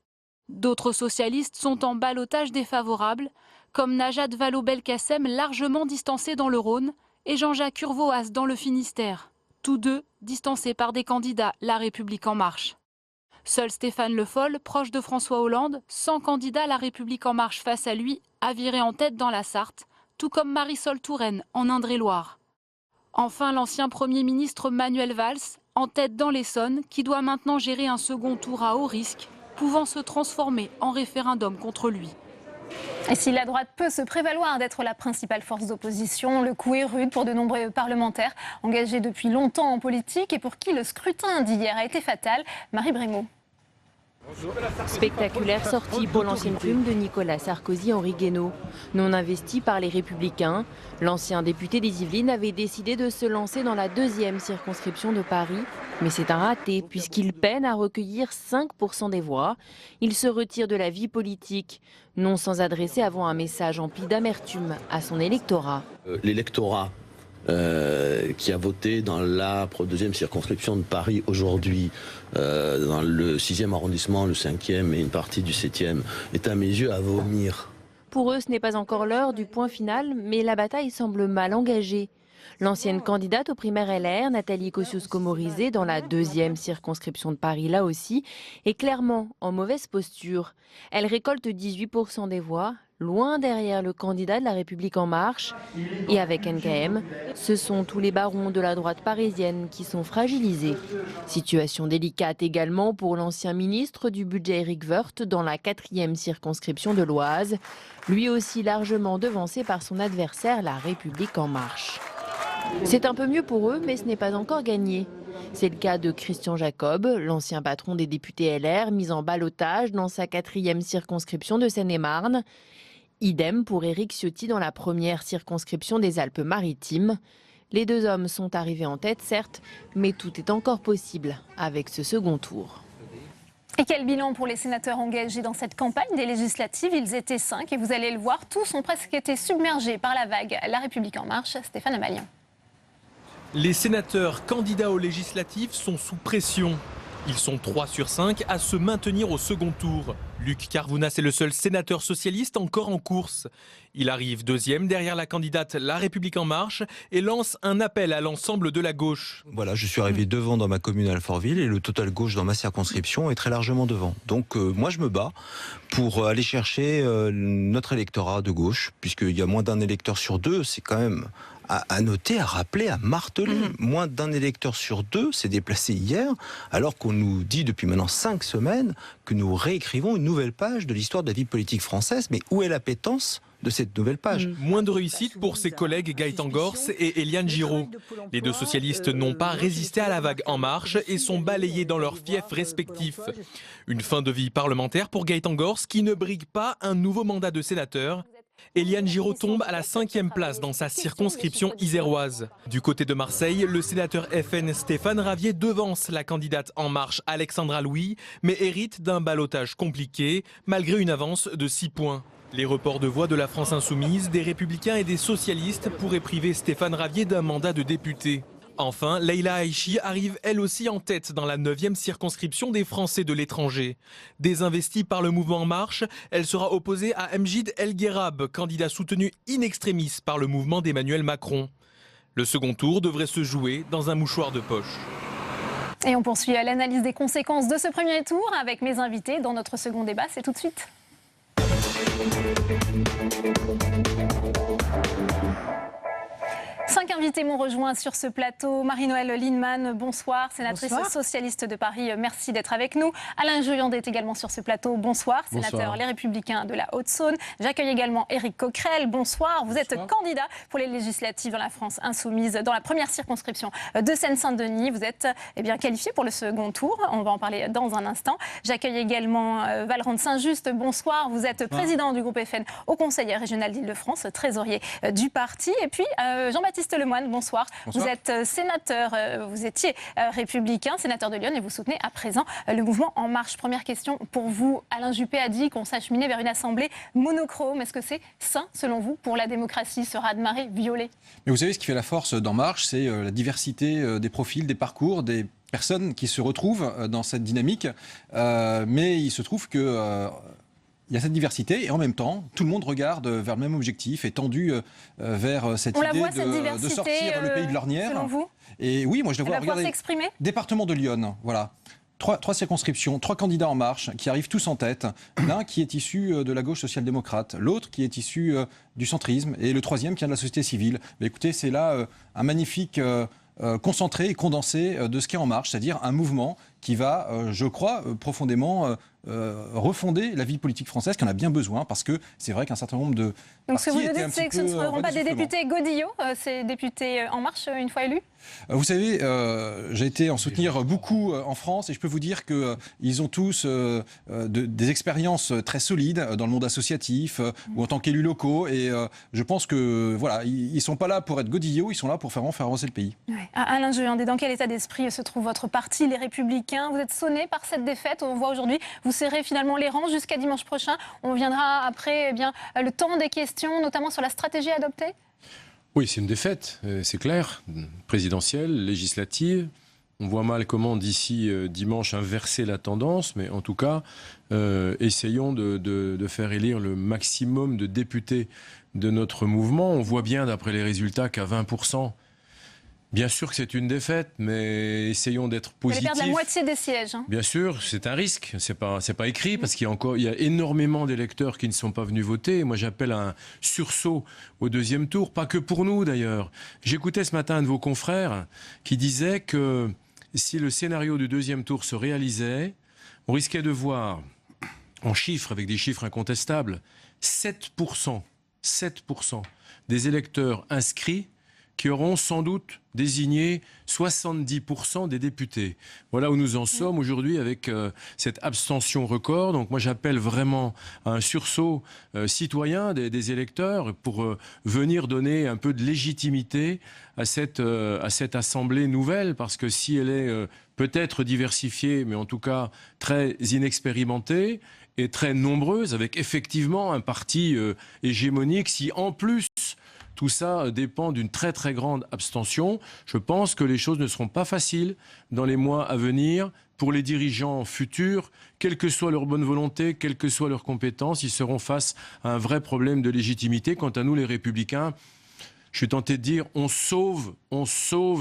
D'autres socialistes sont en ballottage défavorable, comme Najat Vallaud-Belkacem, largement distancée dans le Rhône, et Jean-Jacques Urvoas dans le Finistère. Tous deux distancés par des candidats La République En Marche. Seul Stéphane Le Foll, proche de François Hollande, sans candidat La République En Marche face à lui, a viré en tête dans la Sarthe, tout comme Marisol Touraine en Indre-et-Loire. Enfin, l'ancien Premier ministre Manuel Valls, en tête dans l'Essonne, qui doit maintenant gérer un second tour à haut risque, pouvant se transformer en référendum contre lui. Et si la droite peut se prévaloir d'être la principale force d'opposition, le coup est rude pour de nombreux parlementaires engagés depuis longtemps en politique et pour qui le scrutin d'hier a été fatal. Marie Brémaud. Spectaculaire sortie pour l'ancienne plume de Nicolas Sarkozy-Henri Guénaud. Non investi par les Républicains, l'ancien député des Yvelines avait décidé de se lancer dans la 2e circonscription de Paris. Mais c'est un raté puisqu'il peine à recueillir 5% des voix. Il se retire de la vie politique, non sans adresser avant un message empli d'amertume à son électorat. L'électorat qui a voté dans la 2e circonscription de Paris aujourd'hui, dans le 6e arrondissement, le 5e et une partie du 7e, est à mes yeux à vomir. Pour eux, ce n'est pas encore l'heure du point final, mais la bataille semble mal engagée. L'ancienne candidate aux primaires LR, Nathalie Kosciusko-Morizet, dans la 2e circonscription de Paris, là aussi, est clairement en mauvaise posture. Elle récolte 18% des voix, loin derrière le candidat de La République En Marche. Et avec NKM, ce sont tous les barons de la droite parisienne qui sont fragilisés. Situation délicate également pour l'ancien ministre du budget Éric Woerth dans la 4e circonscription de l'Oise, lui aussi largement devancé par son adversaire La République En Marche. C'est un peu mieux pour eux, mais ce n'est pas encore gagné. C'est le cas de Christian Jacob, l'ancien patron des députés LR, mis en ballottage dans sa 4e circonscription de Seine-et-Marne. Idem pour Éric Ciotti dans la 1re circonscription des Alpes-Maritimes. Les deux hommes sont arrivés en tête, certes, mais tout est encore possible avec ce second tour. Et quel bilan pour les sénateurs engagés dans cette campagne des législatives? Ils étaient 5 et vous allez le voir, tous ont presque été submergés par la vague La République En Marche. Stéphane Amalien. Les sénateurs candidats aux législatives sont sous pression. Ils sont 3 sur 5 à se maintenir au second tour. Luc Carvounas est le seul sénateur socialiste encore en course. Il arrive 2e derrière la candidate La République En Marche et lance un appel à l'ensemble de la gauche. Voilà, je suis arrivé devant dans ma commune Alfortville et le total gauche dans ma circonscription est très largement devant. Donc moi je me bats pour aller chercher notre électorat de gauche, puisqu'il y a moins d'un électeur sur 2, c'est quand même à noter, à rappeler, à marteler. Moins d'un électeur sur 2 s'est déplacé hier, alors qu'on nous dit depuis maintenant 5 semaines que nous réécrivons une nouvelle page de l'histoire de la vie politique française. Mais où est l'appétence de cette nouvelle page? Moins de réussite pour ses collègues Gaëtan Gors et Éliane Giraud. Les deux socialistes n'ont pas résisté à la vague En Marche et sont balayés dans leurs fiefs respectifs. Une fin de vie parlementaire pour Gaëtan Gors qui ne brigue pas un nouveau mandat de sénateur. Éliane Giraud tombe à la 5e place dans sa circonscription iséroise. Du côté de Marseille, le sénateur FN Stéphane Ravier devance la candidate En Marche Alexandra Louis, mais hérite d'un ballottage compliqué, malgré une avance de 6 points. Les reports de voix de la France Insoumise, des Républicains et des Socialistes pourraient priver Stéphane Ravier d'un mandat de député. Enfin, Leïla Aïchi arrive elle aussi en tête dans la 9e circonscription des Français de l'étranger. Désinvestie par le mouvement En Marche, elle sera opposée à Mjid El Guerrab, candidat soutenu in extremis par le mouvement d'Emmanuel Macron. Le second tour devrait se jouer dans un mouchoir de poche. Et on poursuit l'analyse des conséquences de ce premier tour avec mes invités dans notre second débat. C'est tout de suite. 5 invités m'ont rejoint sur ce plateau. Marie-Noëlle Lienemann, bonsoir, sénatrice socialiste de Paris, merci d'être avec nous. Alain Joyandet est également sur ce plateau, bonsoir, sénateur Les Républicains de la Haute-Saône. J'accueille également Éric Coquerel, bonsoir. Vous êtes candidat pour les législatives dans la France Insoumise, dans la 1re circonscription de Seine-Saint-Denis. Vous êtes qualifié pour le second tour, on va en parler dans un instant. J'accueille également Valrand Saint-Just, bonsoir. Vous êtes président du groupe FN au Conseil régional d'Île-de-France, trésorier du parti. Et puis Jean-Baptiste Lemoyne, Lindemann, bonsoir. Bonsoir. Vous êtes sénateur, vous étiez républicain, sénateur de Lyon, et vous soutenez à présent le mouvement En Marche. Première question pour vous. Alain Juppé a dit qu'on s'acheminait vers une assemblée monochrome. Est-ce que c'est sain, selon vous, pour la démocratie, ce raz-de-marée violé? Mais vous savez, ce qui fait la force d'En Marche, c'est la diversité des profils, des parcours, des personnes qui se retrouvent dans cette dynamique. Mais il se trouve que... il y a cette diversité et en même temps, tout le monde regarde vers le même objectif et tendu vers cette idée de sortir le pays de l'ornière. Selon vous? Et oui, moi je le vois. Regardez, s'exprimer. Département de Lyon, voilà. Trois circonscriptions, 3 candidats En Marche qui arrivent tous en tête. L'un qui est issu de la gauche social-démocrate, l'autre qui est issu du centrisme et le troisième qui vient de la société civile. Mais écoutez, c'est là un magnifique concentré et condensé de ce qu'est En Marche, c'est-à-dire un mouvement qui va, je crois, profondément refonder la vie politique française, qui en a bien besoin, parce que c'est vrai qu'un certain nombre de Donc ce que vous nous étaient un dites, c'est petit que ce ne peu seront pas des redisciplement. députés godillots, ces députés En Marche, une fois élus? Vous savez, j'ai été en soutenir beaucoup en France et je peux vous dire qu'ils ont tous des expériences très solides dans le monde associatif ou en tant qu'élus locaux. Et je pense que voilà, ils ne sont pas là pour être godillots, ils sont là pour faire avancer le pays. Ouais. Alain Joyandet, dans quel état d'esprit se trouve votre parti, les Républicains? Vous êtes sonné par cette défaite. On voit aujourd'hui, vous serrez finalement les rangs jusqu'à dimanche prochain. On viendra après le temps des questions, notamment sur la stratégie adoptée. Oui, c'est une défaite, c'est clair, présidentielle, législative. On voit mal comment d'ici dimanche inverser la tendance, mais en tout cas, essayons de faire élire le maximum de députés de notre mouvement. On voit bien, d'après les résultats, qu'à 20%, bien sûr que c'est une défaite, mais essayons d'être positifs. Vous allez perdre la moitié des sièges. Hein. Bien sûr, c'est un risque. C'est pas écrit parce qu'il y a énormément d'électeurs qui ne sont pas venus voter. Moi, j'appelle à un sursaut au deuxième tour, pas que pour nous d'ailleurs. J'écoutais ce matin un de vos confrères qui disait que si le scénario du deuxième tour se réalisait, on risquait de voir, en chiffres, avec des chiffres incontestables, 7% des électeurs inscrits qui auront sans doute désigné 70% des députés. Voilà où nous en sommes aujourd'hui avec cette abstention record. Donc moi j'appelle vraiment à un sursaut citoyen des électeurs pour venir donner un peu de légitimité à cette assemblée nouvelle, parce que si elle est peut-être diversifiée, mais en tout cas très inexpérimentée et très nombreuse, avec effectivement un parti hégémonique, si en plus tout ça dépend d'une très très grande abstention, je pense que les choses ne seront pas faciles dans les mois à venir pour les dirigeants futurs, quelle que soit leur bonne volonté, quelles que soient leurs compétences, ils seront face à un vrai problème de légitimité. Quant à nous, les Républicains, je suis tenté de dire, on sauve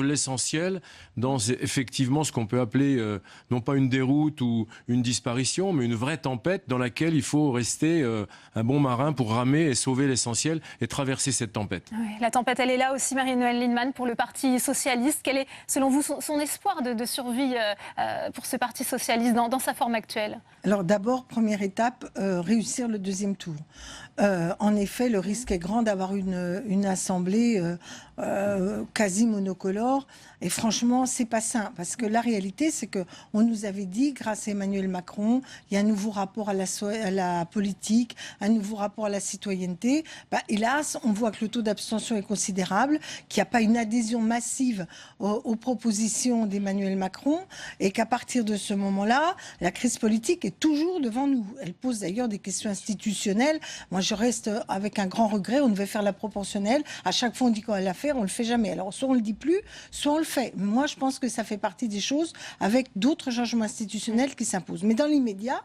l'essentiel dans effectivement ce qu'on peut appeler, non pas une déroute ou une disparition, mais une vraie tempête dans laquelle il faut rester un bon marin pour ramer et sauver l'essentiel et traverser cette tempête. Oui, la tempête, elle est là aussi, Marie-Noëlle Lienemann, pour le Parti socialiste. Quel est, selon vous, son espoir de survie pour ce Parti socialiste dans sa forme actuelle? Alors d'abord, première étape, réussir le deuxième tour. En effet, le risque est grand d'avoir une assemblée quasi monocolore. Et franchement, c'est pas sain. Parce que la réalité, c'est qu'on nous avait dit, grâce à Emmanuel Macron, il y a un nouveau rapport à la politique, un nouveau rapport à la citoyenneté. Hélas, on voit que le taux d'abstention est considérable, qu'il n'y a pas une adhésion massive aux propositions d'Emmanuel Macron, et qu'à partir de ce moment-là, la crise politique est toujours devant nous. Elle pose d'ailleurs des questions institutionnelles. Moi, je reste avec un grand regret. On devait faire la proportionnelle. À chaque fois, on dit qu'on va la faire, on ne le fait jamais. Alors, soit on ne le dit plus, soit on le fait. Moi, je pense que ça fait partie des choses avec d'autres changements institutionnels qui s'imposent. Mais dans l'immédiat,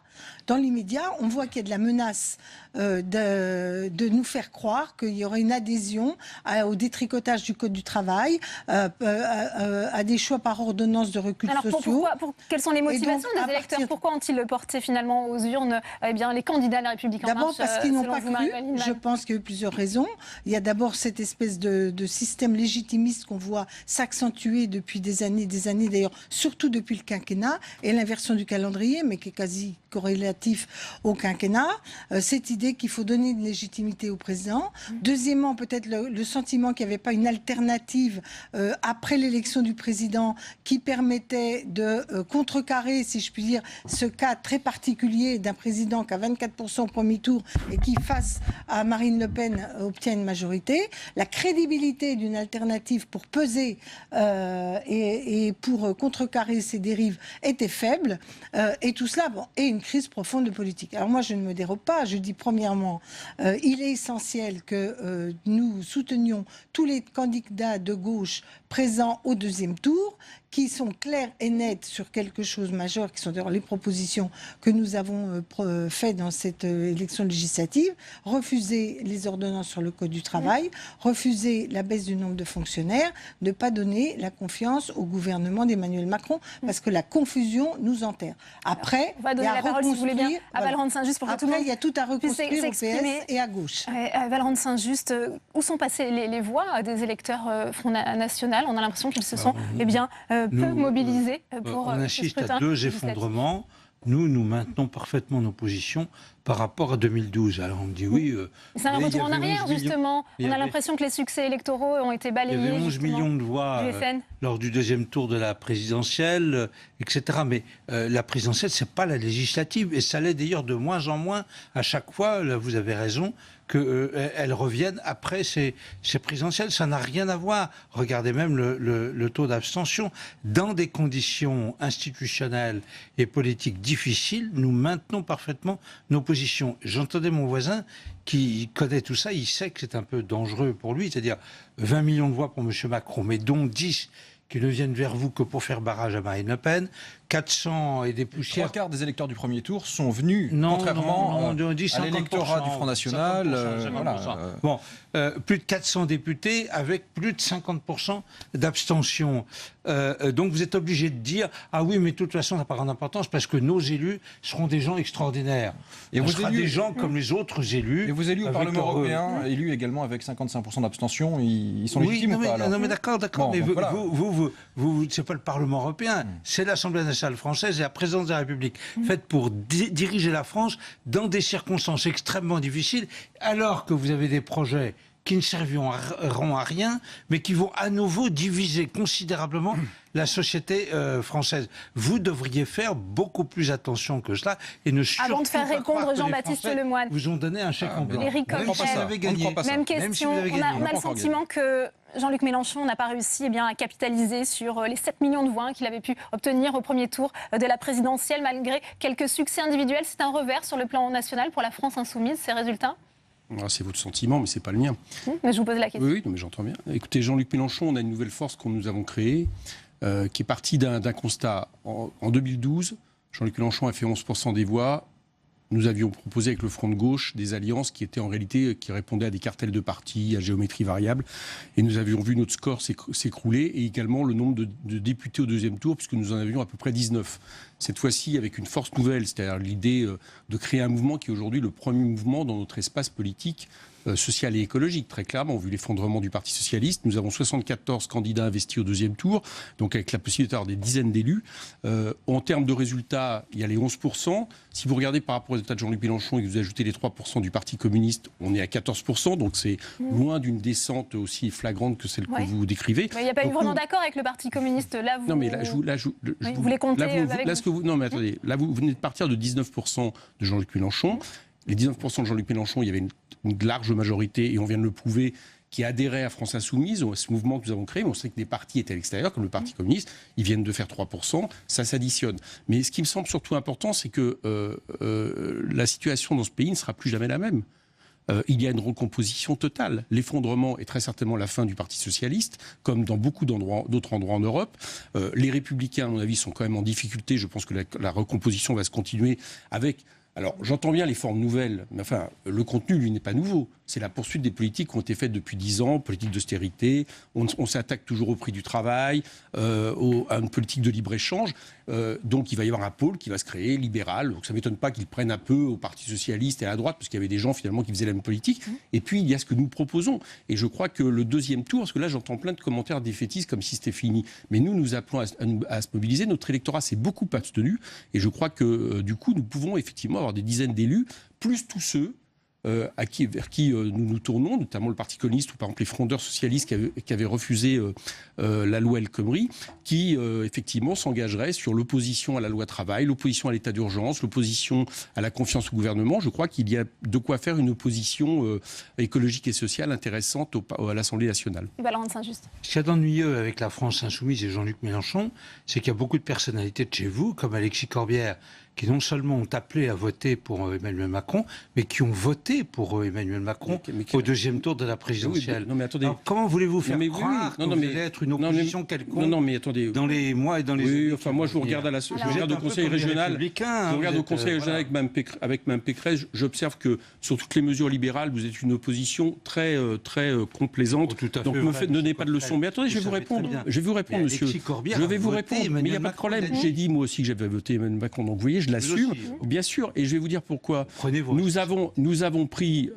on voit qu'il y a de la menace de nous faire croire qu'il y aurait une adhésion au détricotage du Code du travail, à des choix par ordonnance de recul sociaux. Quelles sont les motivations des électeurs? Pourquoi ont-ils porté finalement aux urnes les candidats de la République en marche? D'abord parce qu'ils n'ont pas cru. Je pense qu'il y a eu plusieurs raisons. Il y a d'abord cette espèce de système légitimiste qu'on voit s'accentuer depuis des années d'ailleurs, surtout depuis le quinquennat, et l'inversion du calendrier, mais qui est quasi corrélatif au quinquennat. Cette idée qu'il faut donner une légitimité au président. Deuxièmement, peut-être le sentiment qu'il n'y avait pas une alternative après l'élection du président qui permettait de contrecarrer, si je puis dire, ce cas très particulier d'un président qui a 24% au premier tour et qui, face à Marine Le Pen, obtient une majorité. La crédibilité d'une alternative pour peser et pour contrecarrer ces dérives était faible. Et tout cela, et une crise profonde de politique. Alors moi, je ne me dérobe pas. Je dis premièrement, il est essentiel que nous soutenions tous les candidats de gauche présents au deuxième tour, qui sont clairs et nets sur quelque chose de majeur, qui sont d'ailleurs les propositions que nous avons faites dans cette élection législative. Refuser les ordonnances sur le Code du travail, refuser la baisse du nombre de fonctionnaires, ne pas donner la confiance au gouvernement d'Emmanuel Macron, parce que la confusion nous enterre. Après, on va donner la parole, si vous voulez bien, à Valrand Saint-Just pour que tout le monde... il y a tout à reconstruire au PS et à gauche. Valrand Saint-Just, où sont passées les voix des électeurs Front National? On a l'impression qu'ils se sont peu mobilisés pour on assiste à deux effondrements. Nous maintenons parfaitement nos positions par rapport à 2012. Alors on me dit oui... c'est un retour en arrière, justement. On a l'impression que les succès électoraux ont été balayés. Il y avait 11 millions de voix lors du deuxième tour de la présidentielle, etc. Mais la présidentielle, c'est pas la législative. Et ça l'est d'ailleurs de moins en moins à chaque fois, là vous avez raison, qu'elles reviennent après ces présidentielles. Ça n'a rien à voir. Regardez même le taux d'abstention. Dans des conditions institutionnelles et politiques difficiles, nous maintenons parfaitement nos positions. J'entendais mon voisin qui connaît tout ça, il sait que c'est un peu dangereux pour lui, c'est-à-dire 20 millions de voix pour M. Macron, mais dont 10 qui ne viennent vers vous que pour faire barrage à Marine Le Pen, 400 et des poussières... 3 quarts des électeurs du premier tour sont venus, contrairement à l'électorat du Front National. Bon, plus de 400 députés avec plus de 50% d'abstention. Donc vous êtes obligé de dire « Ah oui, mais de toute façon, ça n'a pas grande importance parce que nos élus seront des gens extraordinaires. » Et vous serez des gens comme les autres élus. Et vos élus au Parlement européen, élus également avec 55% d'abstention, ils sont légitimes ou pas alors? Non mais d'accord, bon, mais vous c'est pas le Parlement européen, c'est l'Assemblée nationale française et la présidence de la République, faite pour diriger la France dans des circonstances extrêmement difficiles, alors que vous avez des projets qui ne serviront à rien, mais qui vont à nouveau diviser considérablement la société française. Vous devriez faire beaucoup plus attention que cela et ne surtout Avant de faire répondre Jean-Baptiste Lemoyne. Vous ont donné un chèque en blanc. Éric Coquerel, même question. On a le sentiment que Jean-Luc Mélenchon n'a pas réussi à capitaliser sur les 7 millions de voix qu'il avait pu obtenir au premier tour de la présidentielle, malgré quelques succès individuels. C'est un revers sur le plan national pour la France insoumise, ces résultats? C'est votre sentiment, mais ce n'est pas le mien. Mais je vous pose la question. Oui, mais j'entends bien. Écoutez, Jean-Luc Mélenchon, on a une nouvelle force que nous avons créée, qui est partie d'un constat. En 2012, Jean-Luc Mélenchon a fait 11% des voix. Nous avions proposé avec le Front de gauche des alliances qui étaient en réalité, qui répondaient à des cartels de partis, à géométrie variable. Et nous avions vu notre score s'écrouler et également le nombre de députés au deuxième tour, puisque nous en avions à peu près 19. Cette fois-ci, avec une force nouvelle, c'est-à-dire l'idée de créer un mouvement qui est aujourd'hui le premier mouvement dans notre espace politique, social et écologique, très clairement, vu l'effondrement du Parti socialiste. Nous avons 74 candidats investis au deuxième tour, donc avec la possibilité d'avoir des dizaines d'élus. En termes de résultats, il y a les 11%. Si vous regardez par rapport aux résultats de Jean-Luc Mélenchon et que vous ajoutez les 3% du Parti communiste, on est à 14%, donc c'est loin d'une descente aussi flagrante que celle que vous décrivez. Il n'y a pas eu vraiment d'accord avec le Parti communiste. Là, vous... Non, mais vous les comptez avec non, mais attendez, là, vous venez de partir de 19% de Jean-Luc Mélenchon. Les 19% de Jean-Luc Mélenchon, il y avait une large majorité, et on vient de le prouver, qui adhérait à France Insoumise, à ce mouvement que nous avons créé. On sait que des partis étaient à l'extérieur, comme le Parti communiste, ils viennent de faire 3%, ça s'additionne. Mais ce qui me semble surtout important, c'est que la situation dans ce pays ne sera plus jamais la même. Il y a une recomposition totale. L'effondrement est très certainement la fin du Parti socialiste, comme dans beaucoup d'autres endroits en Europe. Les Républicains, à mon avis, sont quand même en difficulté. Je pense que la recomposition va se continuer avec... Alors, j'entends bien les formes nouvelles, mais enfin, le contenu, lui, n'est pas nouveau. C'est la poursuite des politiques qui ont été faites depuis 10 ans, politique d'austérité, on s'attaque toujours au prix du travail, à une politique de libre-échange. Donc il va y avoir un pôle qui va se créer, libéral. Donc ça ne m'étonne pas qu'ils prennent un peu au Parti socialiste et à la droite, parce qu'il y avait des gens finalement qui faisaient la même politique. Et puis il y a ce que nous proposons. Et je crois que le deuxième tour, parce que là j'entends plein de commentaires défaitistes comme si c'était fini. Mais nous appelons à se mobiliser. Notre électorat s'est beaucoup abstenu. Et je crois que du coup, nous pouvons effectivement avoir des dizaines d'élus, plus tous ceux vers qui nous nous tournons, notamment le Parti communiste ou par exemple les frondeurs socialistes qui avaient refusé la loi El Khomri, qui effectivement s'engageraient sur l'opposition à la loi travail, l'opposition à l'état d'urgence, l'opposition à la confiance au gouvernement. Je crois qu'il y a de quoi faire une opposition écologique et sociale intéressante à l'Assemblée nationale. Valente Saint-Just. Ce qu'il y a d'ennuyeux avec la France insoumise et Jean-Luc Mélenchon, c'est qu'il y a beaucoup de personnalités de chez vous, comme Alexis Corbière, qui non seulement ont appelé à voter pour Emmanuel Macron, mais qui ont voté pour Emmanuel Macron au deuxième tour de la présidentielle. Oui, non, mais attendez. Alors, comment voulez-vous faire croire que vous allez être une opposition quelconque dans les mois et dans les années? Enfin, moi, je vous regarde, je regarde au Conseil régional. Je regarde au Conseil régional avec Mme Pécresse. J'observe que sur toutes les mesures libérales, vous êtes une opposition très complaisante. Donc, ne donnez pas de leçons. Mais attendez, je vais vous répondre. Je vais vous répondre, monsieur. Je vais vous répondre. Mais il n'y a pas de problème. J'ai dit moi aussi que j'avais voté Emmanuel Macron. Donc, vous voyez, je l'assume, bien sûr, et je vais vous dire pourquoi. Nous avons pris,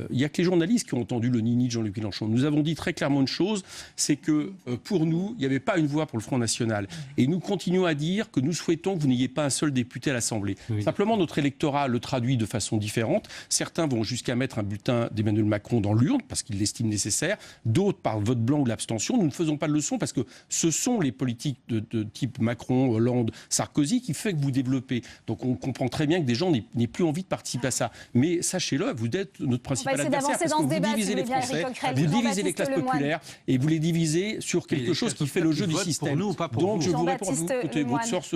il n'y a que les journalistes qui ont entendu le nini de Jean-Luc Mélenchon. Nous avons dit très clairement une chose, c'est que pour nous, il n'y avait pas une voix pour le Front National. Et nous continuons à dire que nous souhaitons que vous n'ayez pas un seul député à l'Assemblée. Simplement, notre électorat le traduit de façon différente. Certains vont jusqu'à mettre un bulletin d'Emmanuel Macron dans l'urne parce qu'ils l'estiment nécessaire. D'autres par vote blanc ou l'abstention. Nous ne faisons pas de leçon parce que ce sont les politiques de type Macron, Hollande, Sarkozy qui fait que vous développez. Donc on comprend très bien que des gens n'aient plus envie de participer à ça. Mais sachez-le, vous êtes notre principal adversaire parce que vous divisez les Français, vous divisez les classes populaires et vous les divisez sur quelque chose qui fait le jeu du système. Donc je vous réponds à vous, écoutez,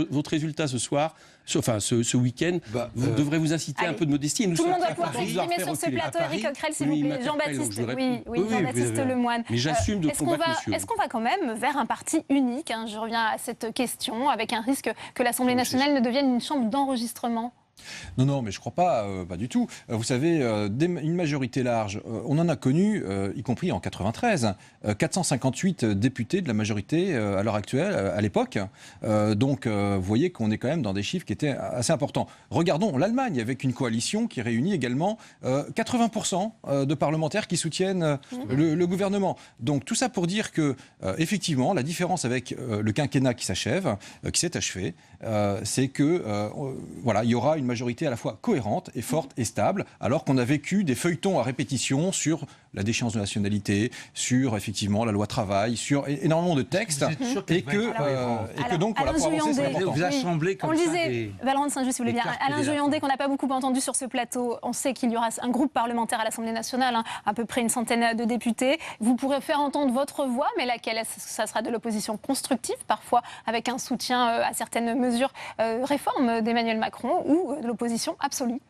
votre résultat ce soir, enfin ce week-end, devrait vous inciter à un peu de modestie. Tout le monde doit pouvoir s'exprimer sur ce plateau. Éric Coquerel, s'il vous plaît. Jean-Baptiste Lemoyne. Mais j'assume de combattre monsieur. Est-ce qu'on va quand même vers un parti unique? Je reviens à cette question, avec un risque que l'Assemblée nationale ne devienne une chambre d'enregistrement. Non, mais je ne crois pas du tout. Vous savez, une majorité large, on en a connu, y compris en 93, 458 députés de la majorité à l'heure actuelle, à l'époque. Donc, vous voyez qu'on est quand même dans des chiffres qui étaient assez importants. Regardons l'Allemagne, avec une coalition qui réunit également 80% de parlementaires qui soutiennent le gouvernement. Donc, tout ça pour dire que, effectivement, la différence avec le quinquennat qui s'achève, qui s'est achevé, c'est que, voilà, il y aura une majorité à la fois cohérente et forte et stable, alors qu'on a vécu des feuilletons à répétition sur la déchéance de nationalité, sur effectivement la loi travail, sur énormément de textes, et que donc voilà, pour avancer, c'est important. Vous assemblez comme on ça disait, Valente Saint-Just, si vous voulez bien, Alain Joyandet, qu'on n'a pas beaucoup entendu sur ce plateau, on sait qu'il y aura un groupe parlementaire à l'Assemblée nationale, à peu près une centaine de députés. Vous pourrez faire entendre votre voix, mais laquelle? Ça sera de l'opposition constructive, parfois avec un soutien à certaines mesures réformes d'Emmanuel Macron, ou de l'opposition absolue.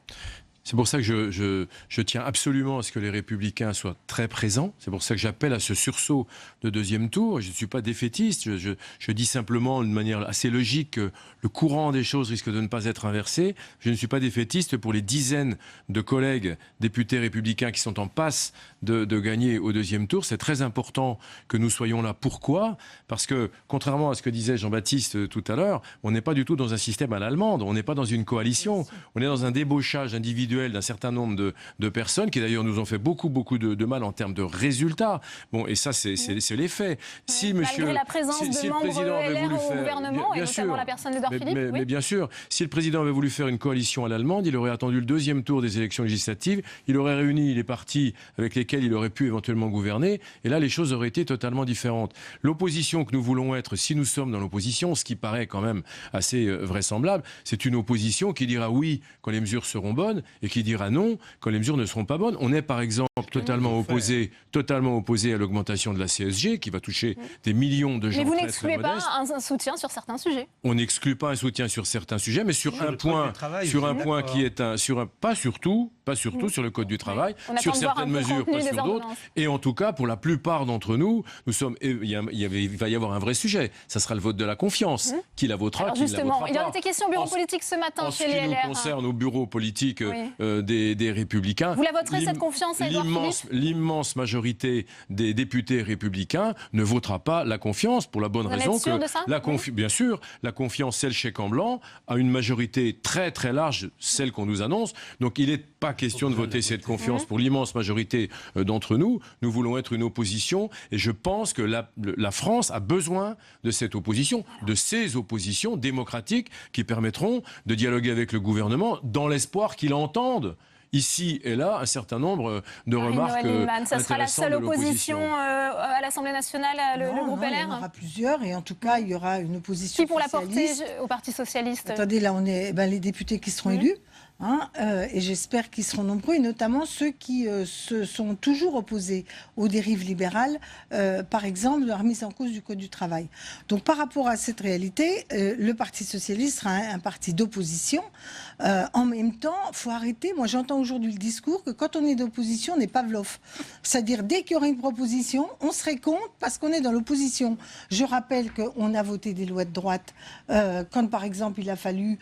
C'est pour ça que je tiens absolument à ce que les Républicains soient très présents. C'est pour ça que j'appelle à ce sursaut de deuxième tour. Je ne suis pas défaitiste. Je dis simplement de manière assez logique que le courant des choses risque de ne pas être inversé. Je ne suis pas défaitiste pour les dizaines de collègues députés républicains qui sont en passe de gagner au deuxième tour. C'est très important que nous soyons là. Pourquoi? Parce que, contrairement à ce que disait Jean-Baptiste tout à l'heure, on n'est pas du tout dans un système à l'allemande. On n'est pas dans une coalition. On est dans un débauchage individuel d'un certain nombre de personnes qui d'ailleurs nous ont fait beaucoup de mal en termes de résultats. Bon, et ça c'est les faits. Si malgré la présence de membres LR au gouvernement, et notamment la personne d'Édouard Philippe. Mais bien sûr, si le président avait voulu faire une coalition à l'allemande, il aurait attendu le deuxième tour des élections législatives, il aurait réuni les partis avec lesquels il aurait pu éventuellement gouverner, et là les choses auraient été totalement différentes. L'opposition que nous voulons être, si nous sommes dans l'opposition, ce qui paraît quand même assez vraisemblable, c'est une opposition qui dira oui quand les mesures seront bonnes, et qui dira non quand les mesures ne seront pas bonnes. On est par exemple totalement opposé à l'augmentation de la CSG qui va toucher des millions de gens. Mais vous très, n'excluez très pas modestes. un soutien sur certains sujets. On n'exclut pas un soutien sur certains sujets, mais sur un point qui est pas surtout sur le code du travail, sur certaines mesures, pas sur d'autres. Et en tout cas, pour la plupart d'entre nous, il va y avoir un vrai sujet. Ça sera le vote de la confiance. Qui la votera, alors qui ne la votera pas. Il en était question au bureau politique ce matin chez les LR. En ce qui nous concerne, au bureau politique, des Républicains. Vous la voterez, cette confiance, à Édouard Philippe ? L'immense majorité des députés républicains ne votera pas la confiance pour la bonne raison êtes sûr de ça ? bien sûr, la confiance, c'est le chèque en blanc, à une majorité très très large, celle qu'on nous annonce. Donc il n'est pas question de voter cette confiance pour l'immense majorité d'entre nous. Nous voulons être une opposition et je pense que la France a besoin de cette opposition, de ces oppositions démocratiques qui permettront de dialoguer avec le gouvernement dans l'espoir qu'il entende ici et là un certain nombre de remarques intéressantes. Ça sera la seule opposition à l'Assemblée nationale, le groupe LR ? Il y en aura plusieurs et en tout cas, il y aura une opposition Qui pour la porter socialiste. au Parti socialiste ? Attendez, là, on est les députés qui seront élus. Et j'espère qu'ils seront nombreux, et notamment ceux qui se sont toujours opposés aux dérives libérales, par exemple la remise en cause du Code du travail. Donc par rapport à cette réalité, le Parti socialiste sera un parti d'opposition. En même temps, il faut arrêter. Moi, j'entends aujourd'hui le discours que quand on est d'opposition, on n'est pas Pavlov. C'est-à-dire, dès qu'il y aurait une proposition, on serait contre parce qu'on est dans l'opposition. Je rappelle qu'on a voté des lois de droite quand, par exemple, il a fallu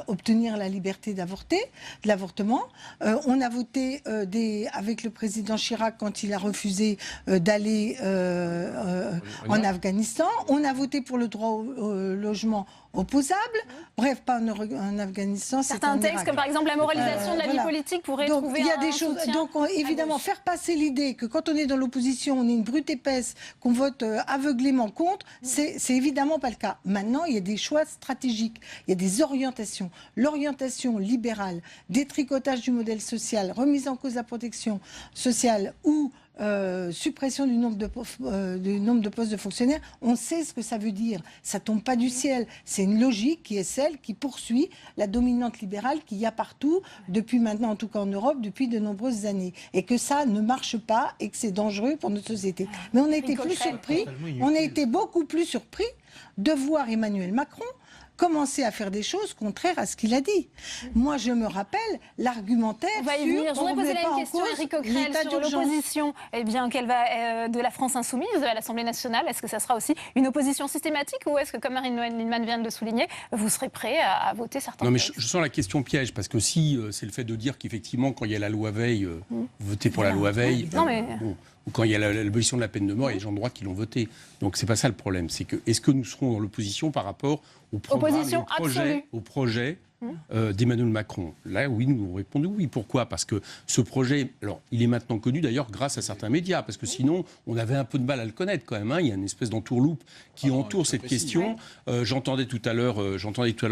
obtenir la liberté d'avorter. De l'avortement. On a voté avec le président Chirac quand il a refusé d'aller en Afghanistan. On a voté pour le droit au logement opposable. Bref, pas en Afghanistan. Certains textes, comme par exemple la moralisation de la vie politique, pourraient trouver il y a un des choses. soutien. Donc, évidemment, faire passer l'idée que quand on est dans l'opposition, on est une brute épaisse, qu'on vote aveuglément contre, c'est évidemment pas le cas. Maintenant, il y a des choix stratégiques, il y a des orientations. L'orientation libérale, détricotage du modèle social, remise en cause de la protection sociale ou suppression du nombre de postes de fonctionnaires, on sait ce que ça veut dire. Ça tombe pas du ciel. C'est une logique qui est celle qui poursuit la dominante libérale qu'il y a partout, depuis maintenant, en tout cas en Europe, depuis de nombreuses années. Et que ça ne marche pas et que c'est dangereux pour notre société. Mais on a été plus surpris, on a été beaucoup plus surpris de voir Emmanuel Macron commencer à faire des choses contraires à ce qu'il a dit. Moi, je me rappelle l'argumentaire on va y venir. Je voudrais poser la même question, Éric Coquerel, sur l'opposition de la France insoumise à l'Assemblée nationale. Est-ce que ça sera aussi une opposition systématique ou est-ce que, comme Marine Lienemann vient de le souligner, vous serez prêt à voter certains textes ? Je sens la question piège, parce que si c'est le fait de dire qu'effectivement, quand il y a la loi Veil, votez pour la loi Veil, ou quand il y a l'abolition de la peine de mort, il y a des gens de droite qui l'ont voté. Donc c'est pas ça le problème. C'est que est-ce que nous serons dans l'opposition par rapport au programme et au projet d'Emmanuel Macron? Là, oui, nous répondons oui. Pourquoi? Parce que ce projet, alors, il est maintenant connu d'ailleurs grâce à certains médias, parce que sinon, on avait un peu de mal à le connaître quand même. Il y a une espèce d'entourloupe qui entoure cette question. J'entendais tout à l'heure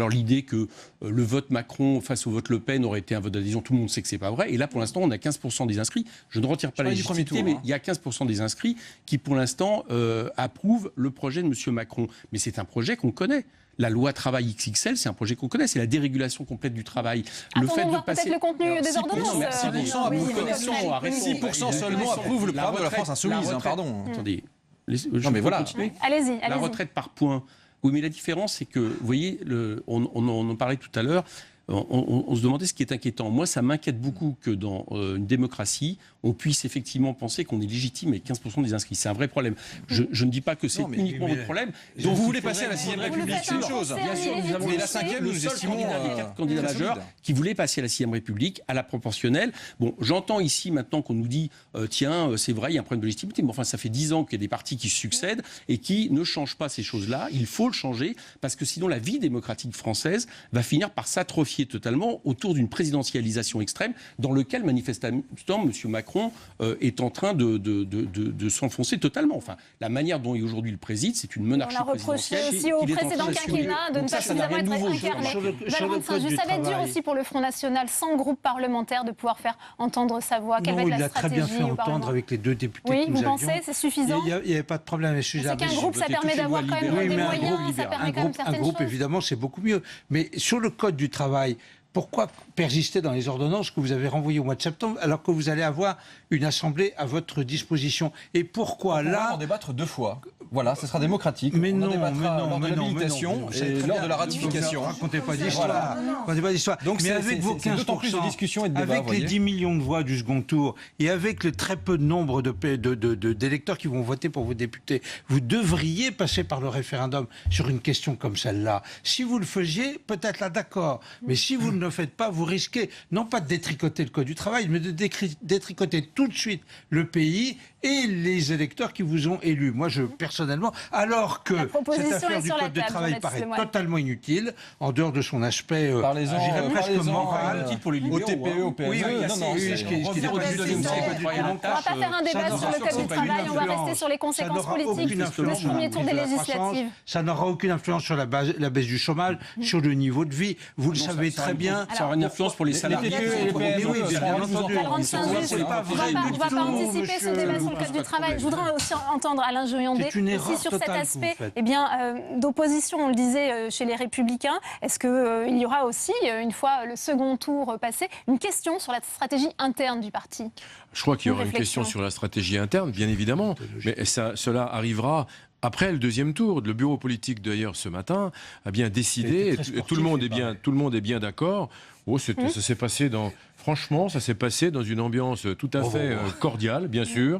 l'idée que le vote Macron face au vote Le Pen aurait été un vote d'adhésion. Tout le monde sait que c'est pas vrai. Et là, pour l'instant, on a 15% des inscrits. Je ne retire pas la légitimité, mais il y a 15% des inscrits qui, pour l'instant, approuvent le projet de M. Macron. Mais c'est un projet qu'on connaît. La loi travail XXL, c'est un projet qu'on connaît, c'est la dérégulation complète du travail. Le fait de passer peut-être le contenu des ordonnances. 6% seulement approuvent le programme de la France insoumise. Pardon. Attendez. Non mais voilà. Allez-y. La retraite par points. Oui, mais la différence, c'est que, vous voyez, on en parlait tout à l'heure. On se demandait ce qui est inquiétant. Moi, ça m'inquiète beaucoup que dans une démocratie, on puisse effectivement penser qu'on est légitime avec 15% des inscrits. C'est un vrai problème. Je ne dis pas que c'est uniquement votre problème. Donc vous voulez passer à la 6ème République, c'est une chose. Bien sûr, mais la 5e, nous estimons des 4 candidats majeurs qui voulaient passer à la 6ème République, à la proportionnelle. Bon, j'entends ici maintenant qu'on nous dit, tiens, c'est vrai, il y a un problème de légitimité. Mais enfin, ça fait 10 ans qu'il y a des partis qui se succèdent et qui ne changent pas ces choses-là. Il faut le changer parce que sinon la vie démocratique française va finir par s'atrophier totalement autour d'une présidentialisation extrême dans lequel manifestement M. Macron est en train de s'enfoncer totalement. Enfin, la manière dont il aujourd'hui le préside, c'est une monarchie présidentielle. On a reproché aussi au précédent quinquennat de ne pas suffisamment être incarné. Ça va être dur aussi pour le Front National, sans groupe parlementaire, de pouvoir faire entendre sa voix. Quelle va être la stratégie? Il l'a très bien fait entendre avec les deux députés que nous avions. Oui, vous pensez, c'est suffisant? Il n'y avait pas de problème. C'est qu'un groupe, ça permet d'avoir quand même des moyens, ça permet quand même certaines choses. Un groupe, évidemment, c'est beaucoup mieux. Mais sur le Code du travail, pourquoi persister dans les ordonnances que vous avez renvoyées au mois de septembre alors que vous allez avoir une assemblée à votre disposition? Et pourquoi là... On va en débattre 2 fois. Voilà, ce sera démocratique. Mais non, lors de l'habilitation et lors de la ratification. Ne racontez pas d'histoire. Racontez pas d'histoire. Donc mais avec vos 15%, d'autant plus de discussion et de débat, avec les 10 millions de voix du second tour et avec le très peu de nombre d'électeurs qui vont voter pour vos députés, vous devriez passer par le référendum sur une question comme celle-là. Si vous le faisiez, peut-être là d'accord. Mais si vous ne ne faites pas, vous risquez non pas de détricoter le Code du travail, mais de détricoter tout de suite le pays et les électeurs qui vous ont élus. Moi, personnellement, alors que cette affaire du Code du travail paraît totalement inutile, en dehors de son aspect, j'irais presque moral, pour les libéraux, au TPE, au PME. Oui, on ne va pas faire un débat sur le Code du travail, on va rester sur les conséquences politiques du premier tour des législatives. Ça n'aura aucune influence sur la baisse du chômage, sur le niveau de vie. Vous le savez très bien. Ça aura une influence pour les salariés. Oui, bien entendu. On ne va pas anticiper ce débat sur le Code du travail. Je voudrais aussi entendre Alain Joyandet aussi sur cet aspect d'opposition, on le disait, chez les Républicains. Est-ce qu'il y aura aussi, une fois le second tour passé, une question sur la stratégie interne du parti? Je crois qu'il y aura une question sur la stratégie interne, bien évidemment, mais cela arrivera après le deuxième tour. Le bureau politique, d'ailleurs, ce matin, a bien décidé, tout le monde est bien d'accord. Ça s'est passé franchement, ça s'est passé dans une ambiance tout à fait cordiale, bien sûr,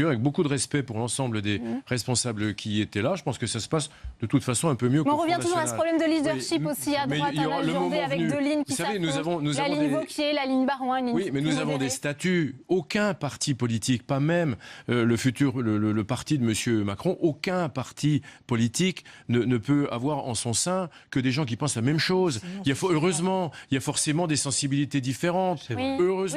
avec beaucoup de respect pour l'ensemble des responsables qui étaient là. Je pense que ça se passe de toute façon un peu mieux. Mais on revient toujours à ce problème de leadership aussi à droite, à la journée, avec deux lignes qui s'affrontent. La ligne Wauquiez, la ligne Barouin, Oui, mais nous avons des statuts. Aucun parti politique, pas même le parti de M. Macron, aucun parti politique ne peut avoir en son sein que des gens qui pensent la même chose. Heureusement, il y a forcément des sensibilités différentes. Heureusement. Oui,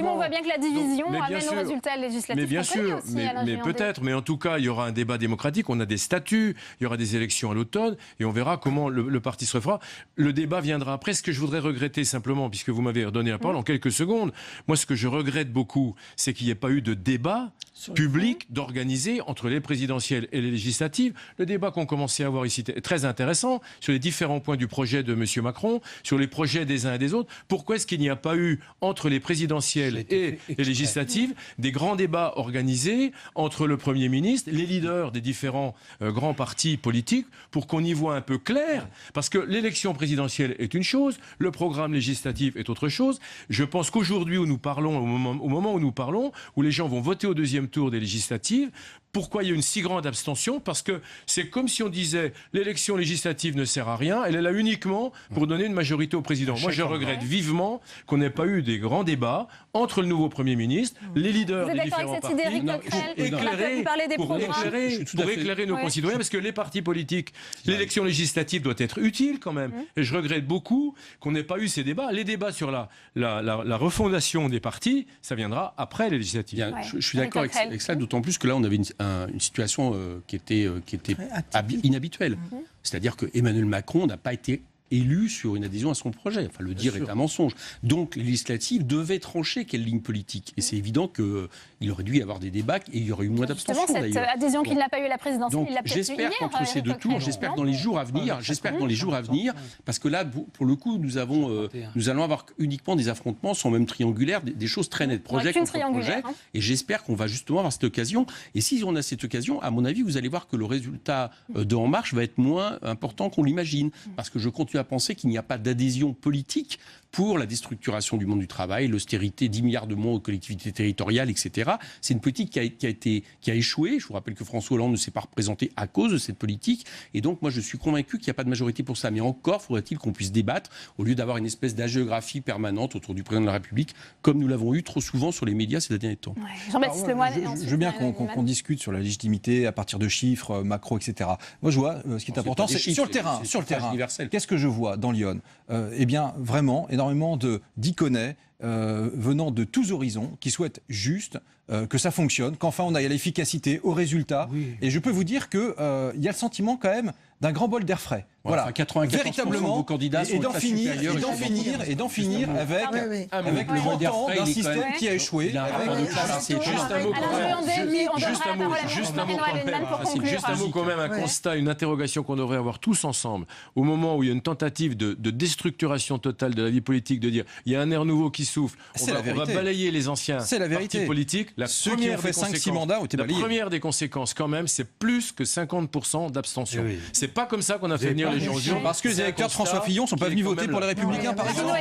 mais on voit bien que la division amène au résultat législatif. Mais bien sûr, mais peut-être. Mais en tout cas, il y aura un débat démocratique. On a des statuts. Il y aura des élections à l'automne et on verra comment le parti se refera. Le débat viendra après. Ce que je voudrais regretter simplement, puisque vous m'avez redonné la parole en quelques secondes, moi, ce que je regrette beaucoup, c'est qu'il n'y ait pas eu de débat public d'organiser entre les présidentielles et les législatives. Le débat qu'on commençait à avoir ici est très intéressant sur les différents points du projet de M. Macron, sur les projets des uns et des autres. Pourquoi est-ce qu'il n'y a pas eu entre les présidentielles et les législatives des grands débats organisés entre le Premier ministre, les leaders des différents grands partis politiques, pour qu'on y voit un peu clair? Parce que l'élection présidentielle est une chose, le programme législatif est autre chose. Je pense qu'aujourd'hui, où nous parlons, au moment où nous parlons, où les gens vont voter au deuxième tour des législatives, pourquoi il y a une si grande abstention? Parce que c'est comme si on disait l'élection législative ne sert à rien, elle est là uniquement pour donner une majorité au président. Moi, je regrette vivement qu'on n'ait pas eu des grands débats entre le nouveau Premier ministre, les leaders des différents partis, pour éclairer nos concitoyens, parce que les partis politiques, l'élection législative doit être utile quand même. Et je regrette beaucoup qu'on n'ait pas eu ces débats. Les débats sur la refondation des partis, ça viendra après les législatives. Je suis d'accord avec ça, d'autant plus que là, on avait une situation qui était inhabituelle. C'est-à-dire que Emmanuel Macron n'a pas été élu sur une adhésion à son projet. Enfin, le dire est un mensonge. Donc, les législatives devaient trancher quelle ligne politique. Et c'est évident qu'il aurait dû y avoir des débats et il y aurait eu moins d'abstention. Justement, cette adhésion qu'il n'a pas eu à la présidentielle, il l'a peut-être eu hier. J'espère qu'entre ces deux tours, j'espère que dans les jours à venir, parce que là, pour le coup, nous allons avoir uniquement des affrontements, sans même triangulaires, des choses très nettes, projet contre projet. Et j'espère qu'on va justement avoir cette occasion. Et si on a cette occasion, à mon avis, vous allez voir que le résultat de En Marche va être moins important qu'on l'imagine. Parce que je continue à penser qu'il n'y a pas d'adhésion politique pour la déstructuration du monde du travail, l'austérité, 10 milliards de moins aux collectivités territoriales, etc. C'est une politique qui a échoué. Je vous rappelle que François Hollande ne s'est pas représenté à cause de cette politique. Et donc, moi, je suis convaincu qu'il n'y a pas de majorité pour ça. Mais encore, faudrait-il qu'on puisse débattre, au lieu d'avoir une espèce d'agiographie permanente autour du président de la République, comme nous l'avons eu trop souvent sur les médias ces derniers temps. Jean-Baptiste Lemoyne. Je veux bien qu'on discute sur la légitimité à partir de chiffres, macro, etc. Moi, je vois, ce qui est important, c'est sur le terrain. Qu'est-ce que je vois dans Lyon? Eh bien, vraiment, énormément d'Iconais venant de tous horizons qui souhaitent juste que ça fonctionne, qu'enfin on aille à l'efficacité, au résultat. Oui. Et je peux vous dire qu'il y a le sentiment quand même d'un grand bol d'air frais. Voilà, enfin, 94% véritablement, de vos candidats sont d'en finir avec le montant d'un système qui a échoué. Juste un mot quand même, un constat, une interrogation qu'on devrait avoir tous ensemble. Au moment où il y a une tentative de déstructuration totale de la vie politique, de dire il y a un air nouveau qui souffle. On va balayer les anciens partis politiques. Ceux qui ont fait 5-6 mandats ont été balayés. La première des conséquences, quand même, c'est plus que 50% d'abstention. Oui. C'est pas comme ça qu'on a fait venir les gens aux urnes. Parce que les électeurs de François Fillon ne sont pas venus voter pour les Républicains, par exemple.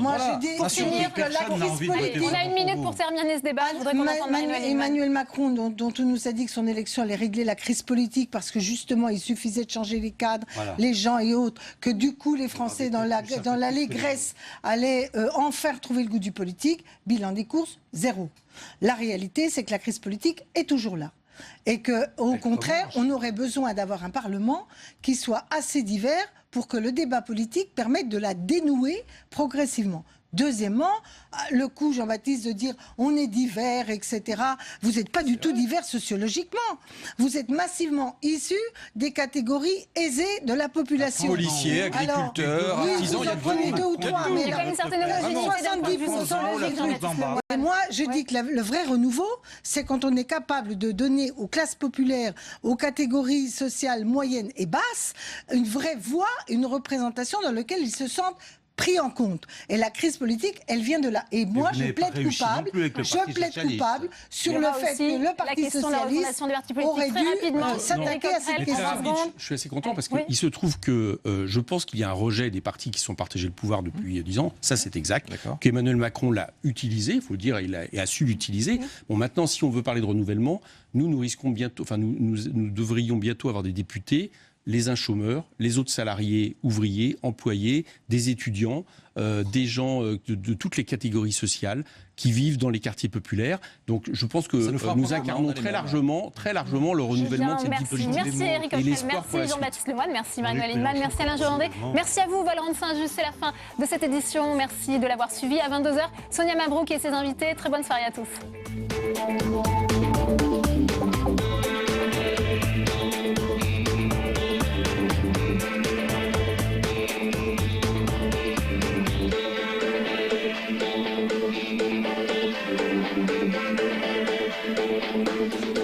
Moi, je dis, pour finir, que la crise politique... On a une minute pour terminer ce débat. Je voudrais qu'on entende Emmanuel Macron, dont on nous a dit que son élection allait régler la crise politique parce que justement, il suffisait de changer les cadres, les gens et autres, que du coup, les Français, dans l'allégresse, allaient enfin retrouver le goût du politique. Bilan des courses, 0. La réalité, c'est que la crise politique est toujours là. Et qu'au contraire, on aurait besoin d'avoir un Parlement qui soit assez divers pour que le débat politique permette de la dénouer progressivement. Deuxièmement, le coup, Jean-Baptiste, de dire on est divers, etc. Vous n'êtes pas du tout divers sociologiquement. Vous êtes massivement issus des catégories aisées de la population. Policiers, agriculteurs, artisans, il y a prenez 2 ou 3, mais là, 70%. Et moi, je dis que le vrai renouveau, c'est quand on est capable de donner aux classes populaires, aux catégories sociales moyennes et basses, une vraie voix, une représentation dans laquelle ils se sentent pris en compte. Et la crise politique, elle vient de là. Et moi, je plaide coupable sur le fait que le Parti socialiste aurait dû s'attaquer à cette question. Je suis assez content parce qu'il se trouve que je pense qu'il y a un rejet des partis qui sont partagés le pouvoir depuis 10 ans. Ça, c'est exact. Qu'Emmanuel Macron l'a utilisé, il faut le dire, il a su l'utiliser. Bon, maintenant, si on veut parler de renouvellement, nous risquons bientôt, enfin, nous devrions bientôt avoir des députés, les uns chômeurs, les autres salariés, ouvriers, employés, des étudiants, des gens de toutes les catégories sociales qui vivent dans les quartiers populaires. Donc je pense que nous incarnons très largement le renouvellement de cette vie politique. Merci Éric Coquerel, merci Jean-Baptiste Lemoyne, merci Marie-Noëlle Lienemann, merci Alain Jorandet, merci à vous Valorant Saint-Just, c'est la fin de cette édition, merci de l'avoir suivi à 22h. Sonia Mabrouk et ses invités, très bonne soirée à tous. Thank you.